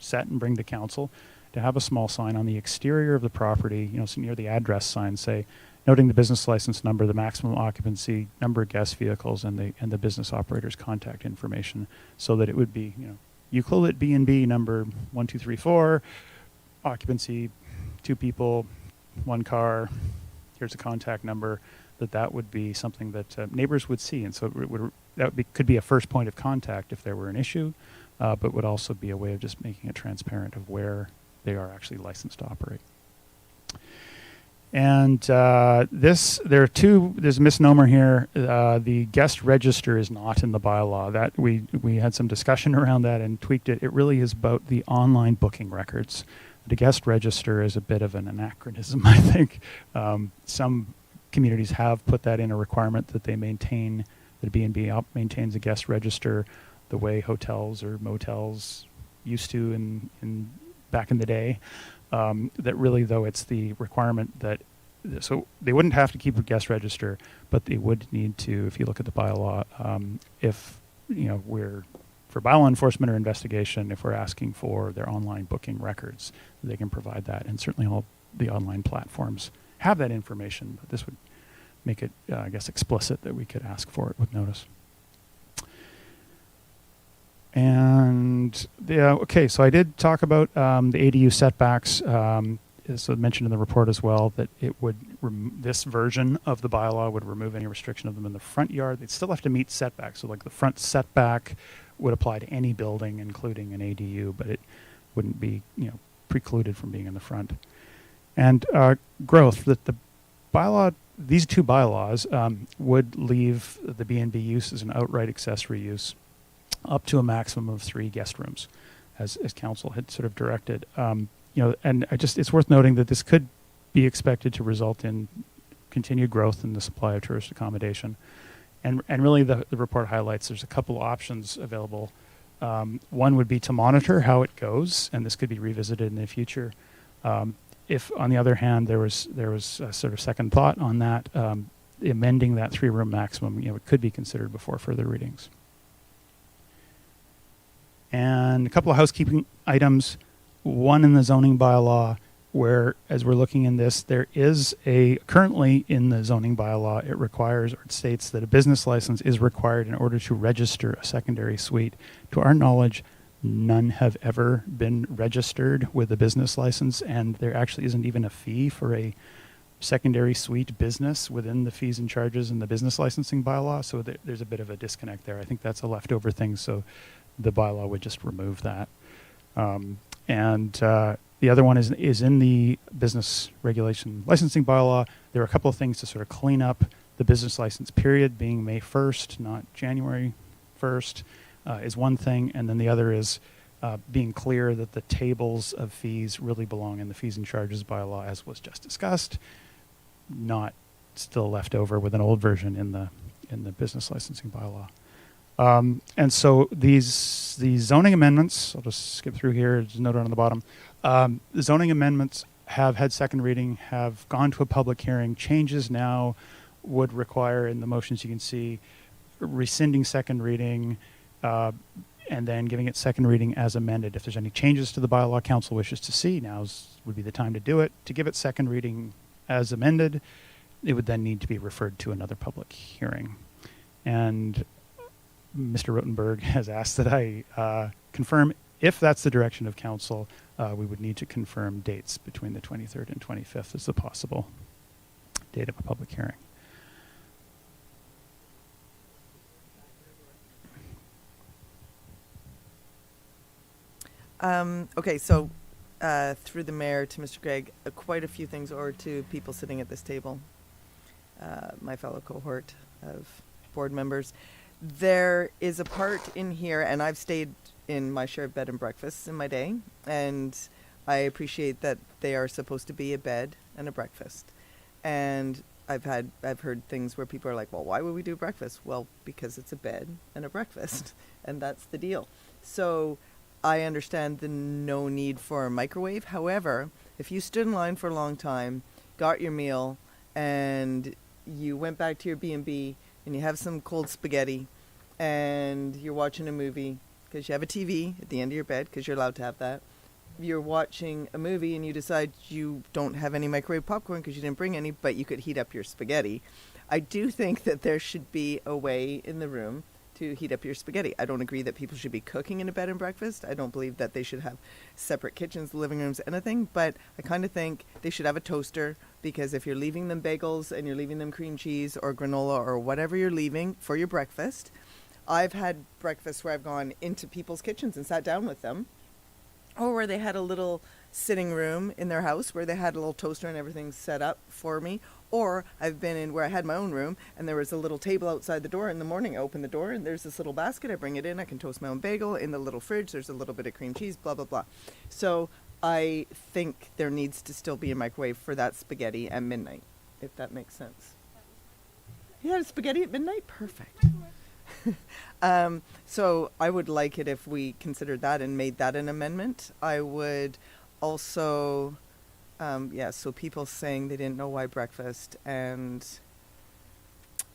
set and bring to council, to have a small sign on the exterior of the property, so near the address sign, say, noting the business license number, the maximum occupancy, number of guest vehicles, and the business operator's contact information, so that it would be, Euclid B&B number 1234, occupancy 2 people, 1 car, here's a contact number, that would be something that neighbors would see. And so could be a first point of contact if there were an issue, but would also be a way of just making it transparent of where they are actually licensed to operate. And there's a misnomer here. The guest register is not in the bylaw. That we had some discussion around that and tweaked it. It really is about the online booking records. The guest register is a bit of an anachronism, I think. Some communities have put that in a requirement that they maintain, that a B&B maintains a guest register the way hotels or motels used to in back in the day. That really, though, it's the requirement that, so they wouldn't have to keep a guest register, but they would need to, if you look at the bylaw, if, we're, for bylaw enforcement or investigation, if we're asking for their online booking records, they can provide that. And certainly all the online platforms have that information, but this would make it, I guess, explicit that we could ask for it with notice. And okay, so I did talk about the ADU setbacks. As mentioned in the report as well, that it would this version of the bylaw would remove any restriction of them in the front yard. They'd still have to meet setbacks. So like the front setback would apply to any building, including an ADU, but it wouldn't be precluded from being in the front. And growth, that the bylaw, these two bylaws would leave the B&B use as an outright accessory use up to a maximum of 3 guest rooms, as council had sort of directed. And it's worth noting that this could be expected to result in continued growth in the supply of tourist accommodation. And really the report highlights there's a couple options available. One would be to monitor how it goes, and this could be revisited in the future. If, on the other hand, there was a sort of second thought on that, amending that 3-room maximum, it could be considered before further readings. And a couple of housekeeping items. One in the zoning bylaw, where, as we're looking in this, there is currently in the zoning bylaw, it requires, or it states that a business license is required in order to register a secondary suite. To our knowledge, none have ever been registered with a business license, and there actually isn't even a fee for a secondary suite business within the fees and charges in the business licensing bylaw, so there's a bit of a disconnect there. I think that's a leftover thing, so the bylaw would just remove that. The other one is in the business regulation licensing bylaw. There are a couple of things to sort of clean up the business license period, being May 1st, not January 1st, is one thing. And then the other is being clear that the tables of fees really belong in the fees and charges bylaw, as was just discussed, not still left over with an old version in the business licensing bylaw. And so these zoning amendments, I'll just skip through here, just note it on the bottom. The zoning amendments have had second reading, have gone to a public hearing. Changes now would require, in the motions you can see, rescinding second reading, and then giving it second reading as amended. If there's any changes to the bylaw council wishes to see, now would be the time to do it. To give it second reading as amended, it would then need to be referred to another public hearing. And Mr. Rotenberg has asked that I confirm, if that's the direction of council, we would need to confirm dates between the 23rd and 25th as the possible date of a public hearing. Okay, so through the mayor to Mr. Gregg, quite a few things, or to people sitting at this table, my fellow cohort of board members. There is a part in here, and I've stayed in my share of bed and breakfasts in my day, and I appreciate that they are supposed to be a bed and a breakfast. And I've heard things where people are like, well, why would we do breakfast? Well, because it's a bed and a breakfast, and that's the deal. So I understand the no need for a microwave. However, if you stood in line for a long time, got your meal, and you went back to your B&B, and you have some cold spaghetti, and you're watching a movie because you have a TV at the end of your bed because you're allowed to have that. You're watching a movie and you decide you don't have any microwave popcorn because you didn't bring any, but you could heat up your spaghetti. I do think that there should be a way in the room to heat up your spaghetti. I don't agree that people should be cooking in a bed and breakfast. I don't believe that they should have separate kitchens, living rooms, anything, but I kind of think they should have a toaster, because if you're leaving them bagels and you're leaving them cream cheese or granola or whatever you're leaving for your breakfast, I've had breakfast where I've gone into people's kitchens and sat down with them, or where they had a little sitting room in their house where they had a little toaster and everything set up for me. Or I've been in where I had my own room and there was a little table outside the door in the morning. I open the door and there's this little basket. I bring it in. I can toast my own bagel. In the little fridge, there's a little bit of cream cheese, blah, blah, blah. So I think there needs to still be a microwave for that spaghetti at midnight, if that makes sense. You had spaghetti at midnight? Perfect. So I would like it if we considered that and made that an amendment. I would also... so people saying they didn't know why breakfast, and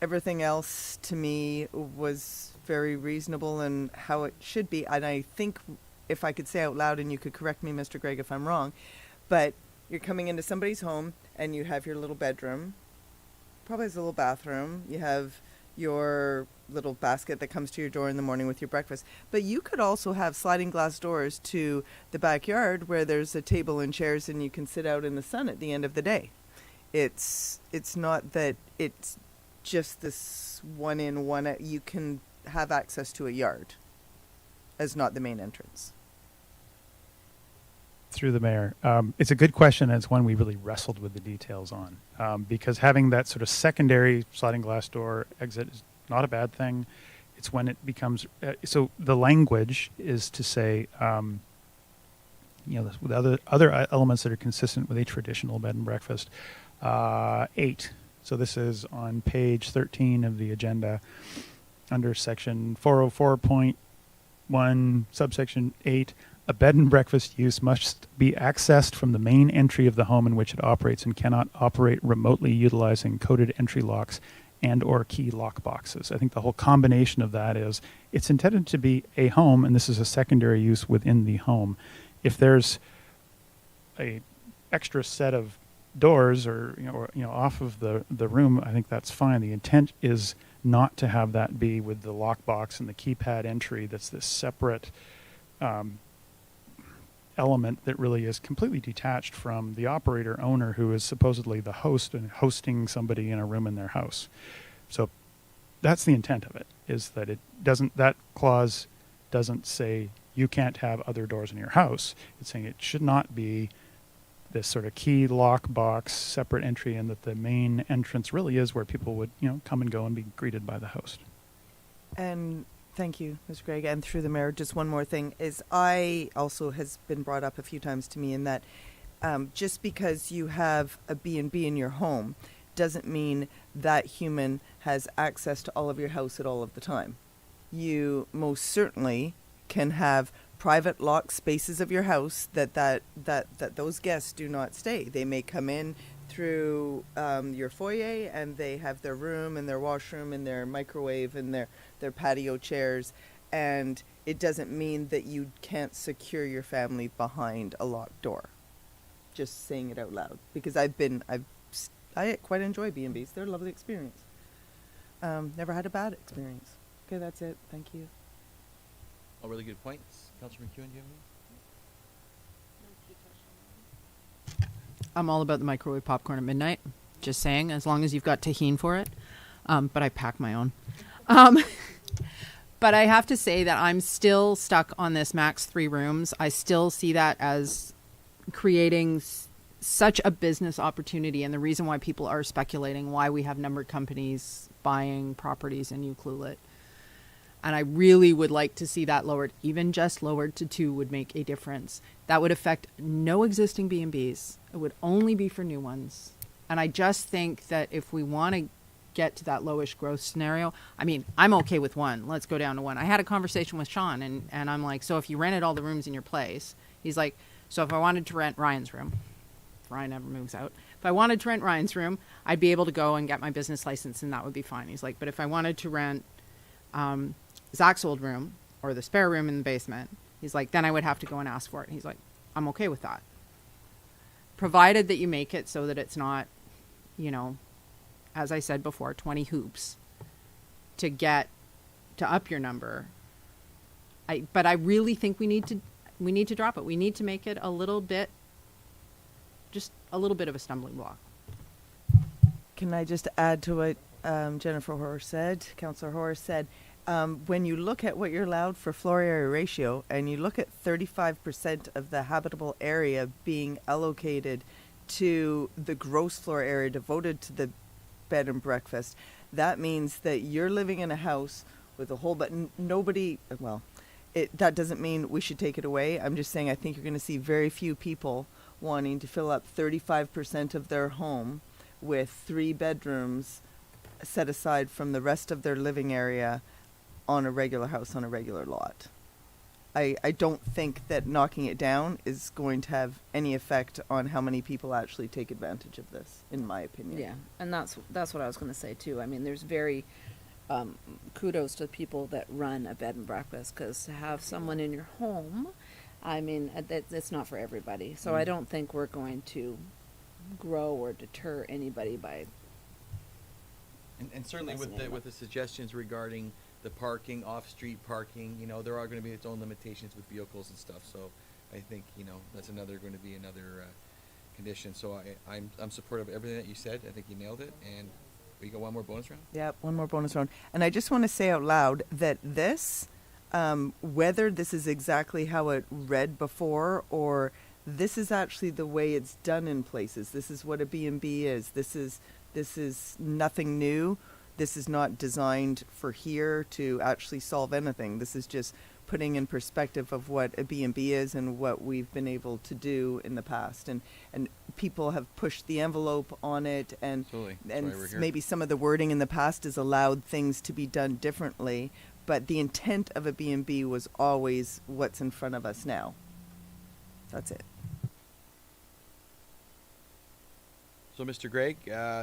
everything else to me was very reasonable and how it should be. And I think if I could say out loud, and you could correct me, Mr. Gregg, if I'm wrong, but you're coming into somebody's home and you have your little bedroom, probably has a little bathroom, you have your little basket that comes to your door in the morning with your breakfast. But you could also have sliding glass doors to the backyard where there's a table and chairs and you can sit out in the sun at the end of the day. It's not that it's just this one in, one out. You can have access to a yard as not the main entrance. Through the mayor. It's a good question, and it's one we really wrestled with the details on, because having that sort of secondary sliding glass door exit is not a bad thing. It's when it becomes so the language is to say, with other elements that are consistent with a traditional bed and breakfast. 8. So this is on page 13 of the agenda, under section 404.1, subsection 8. A bed and breakfast use must be accessed from the main entry of the home in which it operates and cannot operate remotely utilizing coded entry locks and or key lock boxes. I think the whole combination of that is it's intended to be a home, and this is a secondary use within the home. If there's a extra set of doors or off of the room, I think that's fine. The intent is not to have that be with the lockbox and the keypad entry. That's this separate element that really is completely detached from the operator owner, who is supposedly the host and hosting somebody in a room in their house. So that's the intent of it, is that that clause doesn't say you can't have other doors in your house. It's saying it should not be this sort of key lock box separate entry, and that the main entrance really is where people would come and go and be greeted by the host. And thank you, Mr. Gregg. And through the mayor, just one more thing is I also has been brought up a few times to me in that just because you have a B&B in your home doesn't mean that human has access to all of your house at all of the time. You most certainly can have private locked spaces of your house that those guests do not stay. They may come in through your foyer and they have their room and their washroom and their microwave and their patio chairs, and it doesn't mean that you can't secure your family behind a locked door. Just saying it out loud, because I quite enjoy B&Bs. They're a lovely experience. Never had a bad experience. Okay, that's it. Thank you. All really good points. Councillor McEwen, do you have any? I'm all about the microwave popcorn at midnight. Just saying, as long as you've got tahini for it. But I pack my own. But I have to say that I'm still stuck on this max 3 rooms. I still see that as creating such a business opportunity, and the reason why people are speculating why we have numbered companies buying properties in Ucluelet. And I really would like to see that lowered. Even just lowered to 2 would make a difference. That would affect no existing B&Bs. It would only be for new ones. And I just think that if we want to get to that lowish growth scenario, I mean, I'm okay with 1. Let's go down to 1. I had a conversation with Sean, and I'm like, so if you rented all the rooms in your place, he's like, so if I wanted to rent Ryan's room, if Ryan ever moves out, if I wanted to rent Ryan's room, I'd be able to go and get my business license, and that would be fine. He's like, but if I wanted to rent Zach's old room or the spare room in the basement, he's like, then I would have to go and ask for it. And he's like, I'm okay with that, provided that you make it so that it's not, as I said before, 20 hoops to up your number. But I really think we need to drop it. We need to make it just a little bit of a stumbling block. Can I just add to what Jennifer Hoare said, Councillor Hoare said, when you look at what you're allowed for floor area ratio, and you look at 35% of the habitable area being allocated to the gross floor area devoted to the bed and breakfast, that means that you're living in a house with a whole, but nobody, well, that doesn't mean we should take it away. I'm just saying I think you're going to see very few people wanting to fill up 35% of their home with 3 bedrooms set aside from the rest of their living area on a regular house on a regular lot. I don't think that knocking it down is going to have any effect on how many people actually take advantage of this, in my opinion. Yeah, and that's what I was going to say too. I mean, there's very kudos to people that run a bed and breakfast, because to have someone in your home I mean, it's not for everybody. So I Mm. don't think we're going to grow or deter anybody by, And certainly with Lessening with the suggestions regarding the parking, off-street parking, there are gonna be its own limitations with vehicles and stuff, so I think, that's going to be another, condition, so I'm supportive of everything that you said, I think you nailed it, and we got one more bonus round? Yep, one more bonus round. And I just want to say out loud that this, whether this is exactly how it read before or this is actually the way it's done in places. This is what a B&B is. This is nothing new. This is not designed for here to actually solve anything. This is just putting in perspective of what a B&B is and what we've been able to do in the past. And people have pushed the envelope on it, and Absolutely. That's why we're here. maybe some of the wording in the past has allowed things to be done differently. But the intent of a B&B was always what's in front of us now. That's it. So, Mr. Gregg,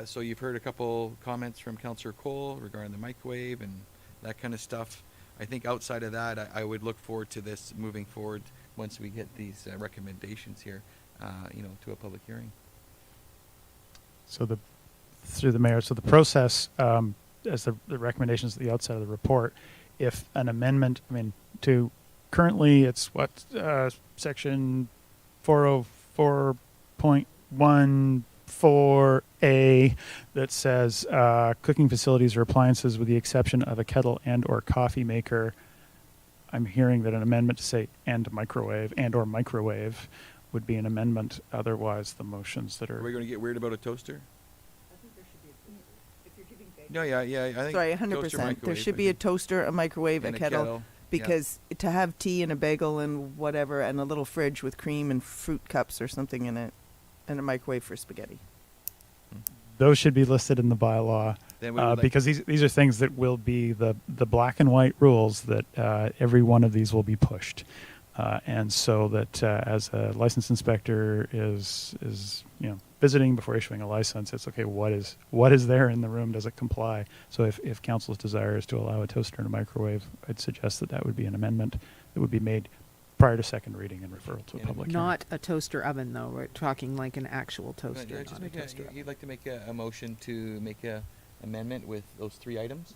so you've heard a couple comments from Councillor Cole regarding the microwave and that kind of stuff. I think outside of that, I would look forward to this moving forward once we get these recommendations here, to a public hearing. So through the mayor, so the process, as the recommendations at the outset of the report, if an amendment, to currently it's section 404.14A that says cooking facilities or appliances with the exception of a kettle and or coffee maker. I'm hearing that an amendment to say and microwave would be an amendment. Otherwise, the motions that Are we are going to get weird about a toaster? No, yeah, I think Sorry, toaster, 100%. There microwave, should I be a think. toaster, a microwave, And a kettle. Because to have tea and a bagel and whatever, and a little fridge with cream and fruit cups or something in it, and a microwave for spaghetti. those should be listed in the bylaw. Then we would like- Because these are things that will be the black and white rules that every one of these will be pushed, and so that as a license inspector is visiting before issuing a license, it's okay. What is there in the room? Does it comply? So if council's desire is to allow a toaster and a microwave, I'd suggest that would be an amendment that would be made prior to second reading and referral to a And public hearing. Not a toaster oven, though. We're talking like an actual toaster, Just not a make toaster oven. you'd like to make a motion to make a amendment with those three items?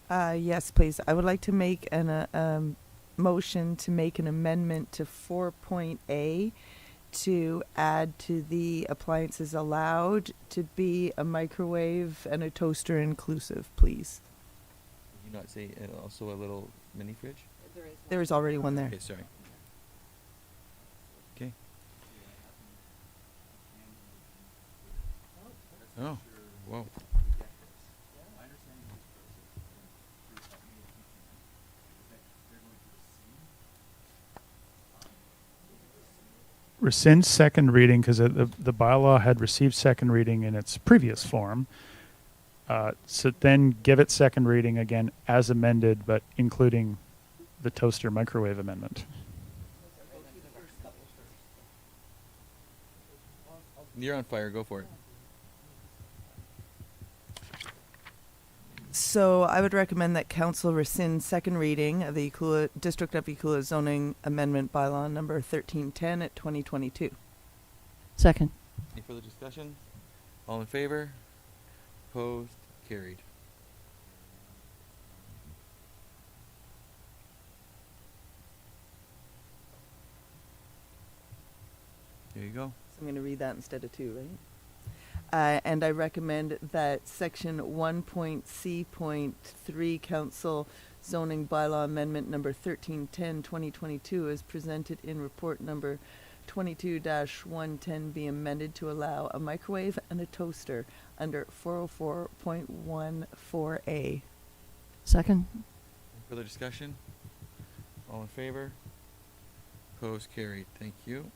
Yes, please. I would like to make an motion to make an amendment to 4.A to add to the appliances allowed to be a microwave and a toaster inclusive, please. Did you not say also a little mini fridge? There is already one there. Okay, sorry. Okay. Oh, whoa. Rescind second reading because the bylaw had received second reading in its previous form. So then give it second reading again as amended, but including the toaster microwave amendment. You're on fire, go for it. So I would recommend that council rescind second reading of the District of Ecoula zoning amendment bylaw number 1310 at 2022. Second. Any further discussion? All in favor? Opposed? Carried. There you go. So I'm going to read that instead of 2, right? And I recommend that section 1.c.3 council zoning bylaw amendment number 1310 2022 is presented in report number 22-110 be amended to allow a microwave and a toaster under 404.14A. Second. Further discussion? All in favor? Opposed? Carried. Thank you.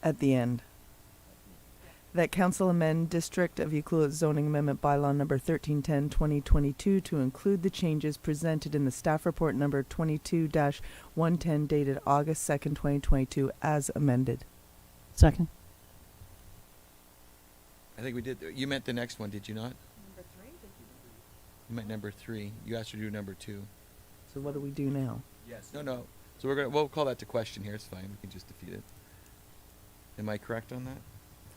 At the end. That council amend District of Euclid zoning amendment bylaw number 1310, 2022 to include the changes presented in the staff report number 22-110 dated August 2nd, 2022 as amended. Second. I think we did. You meant the next one, did you not? You meant number 3. You asked her to do number 2. So what do we do now? Yes. No. So we'll call that to question here. It's fine. We can just defeat it. Am I correct on that?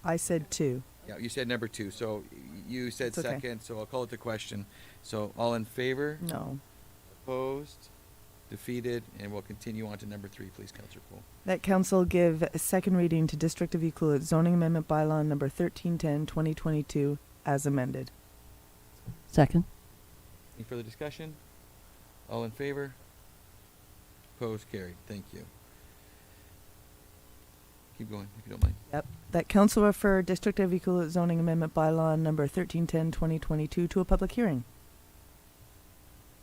I said 2. Yeah, you said number 2. So you said It's okay. second. So I'll call it to question. So all in favor? No. Opposed? Defeated? And we'll continue on to number 3, please, Councillor Poole. That council give a second reading to District of Euclid zoning amendment bylaw number 1310, 2022 as amended. Second. Any further discussion? All in favor? Opposed? Carried. Thank you. Keep going, if you don't mind. Yep. That council refer District of Euclid zoning amendment bylaw number 1310, 2022 to a public hearing.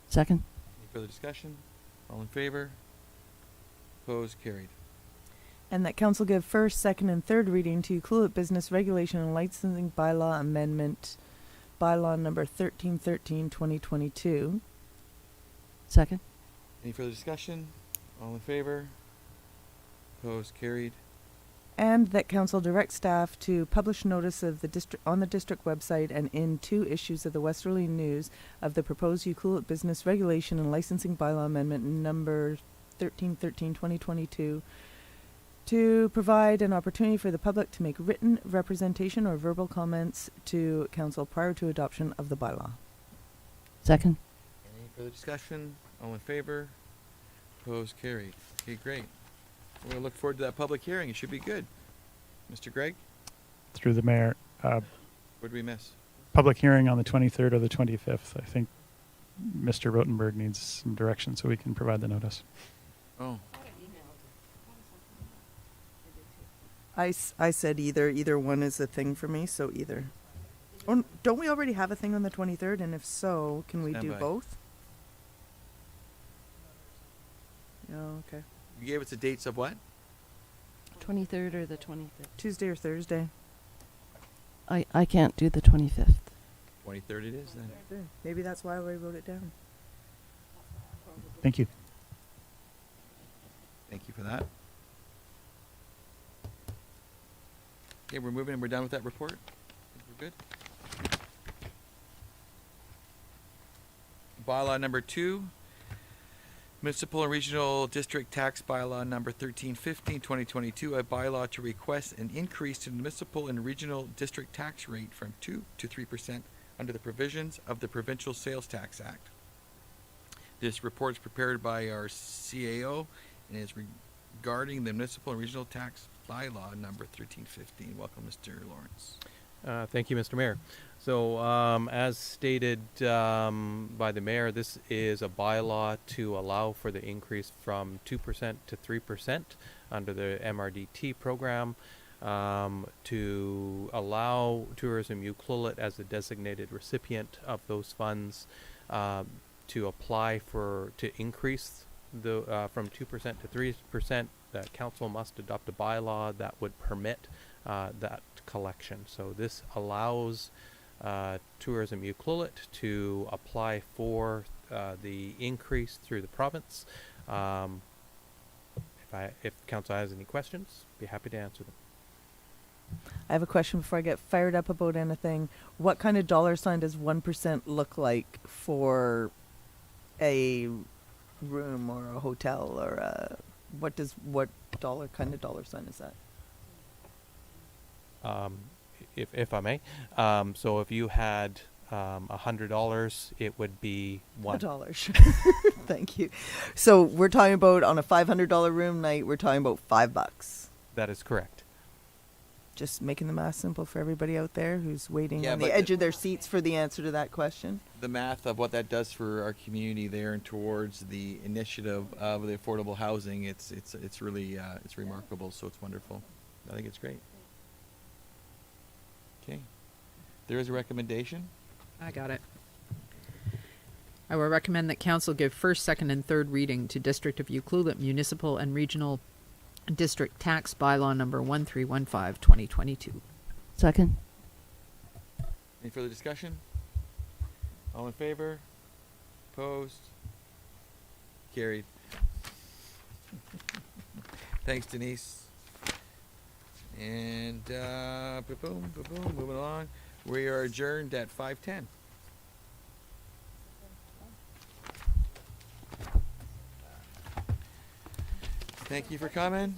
Second. Any further discussion? All in favor? Opposed? Carried. And that council give first, second, and third reading to Euclid business regulation and licensing bylaw amendment bylaw number 1313, 2022. Second. Any further discussion? All in favor? Opposed? Carried. And that council direct staff to publish notice of the district on the district website and in 2 issues of the Westerly News of the proposed Euclid business regulation and licensing bylaw amendment number 1313, 2022 to provide an opportunity for the public to make written representation or verbal comments to council prior to adoption of the bylaw. Second. Any further discussion? All in favor? Opposed? Carried. Okay, great. We'll look forward to that public hearing. It should be good. Mr. Gregg, Through the mayor, what did we miss? public hearing on the 23rd or the 25th. I think Mr. Rotenberg needs some direction so we can provide the notice. Oh, I said either. Either one is a thing for me, so either. Oh, don't we already have a thing on the 23rd? And if so, can we Stand do by. both? Oh, okay. you gave us the dates of what? 23rd or the 25th? Tuesday or Thursday? I can't do the 25th. 23rd it is then. Maybe that's why we wrote it down. Thank you. Thank you for that. Okay, we're moving and we're done with that report. We're good. Bylaw number 2, Municipal and Regional District Tax Bylaw number 1315, 2022, a bylaw to request an increase to the municipal and regional district tax rate from 2 to 3% under the provisions of the Provincial Sales Tax Act. This report is prepared by our CAO and is regarding the Municipal and Regional Tax Bylaw number 1315. Welcome, Mr. Lawrence. Thank you, Mr. Mayor. So, as stated by the mayor, this is a bylaw to allow for the increase from 2% to 3% under the MRDT program to allow Tourism Euclid as a designated recipient of those funds to apply to increase the from 2% to 3%. The council must adopt a bylaw that would permit that collection. So this allows Tourism Euclid to apply for the increase through the province. If council has any questions, be happy to answer them. I have a question before I get fired up about anything. What kind of dollar sign does 1% look like for a room or a hotel or a, what kind of dollar sign is that? If I may, so if you had $100, it would be $1. Thank you. So we're talking about on a $500 room night, we're talking about $5. That is correct. Just making the math simple for everybody out there who's waiting Yeah, on the but edge of their seats for the answer to that question. The math of what that does for our community there and towards the initiative of the affordable housing, it's really it's remarkable. So it's wonderful. I think it's great. Okay, there is a recommendation. I got it. I will recommend that council give first, second, and third reading to District of Euclid Municipal and Regional District Tax Bylaw number 1315, 2022. Second. Any further discussion? All in favor? Opposed? Carried. Thanks, Denise. And boom, moving along. We are adjourned at 5:10. Thank you for coming.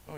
Oh,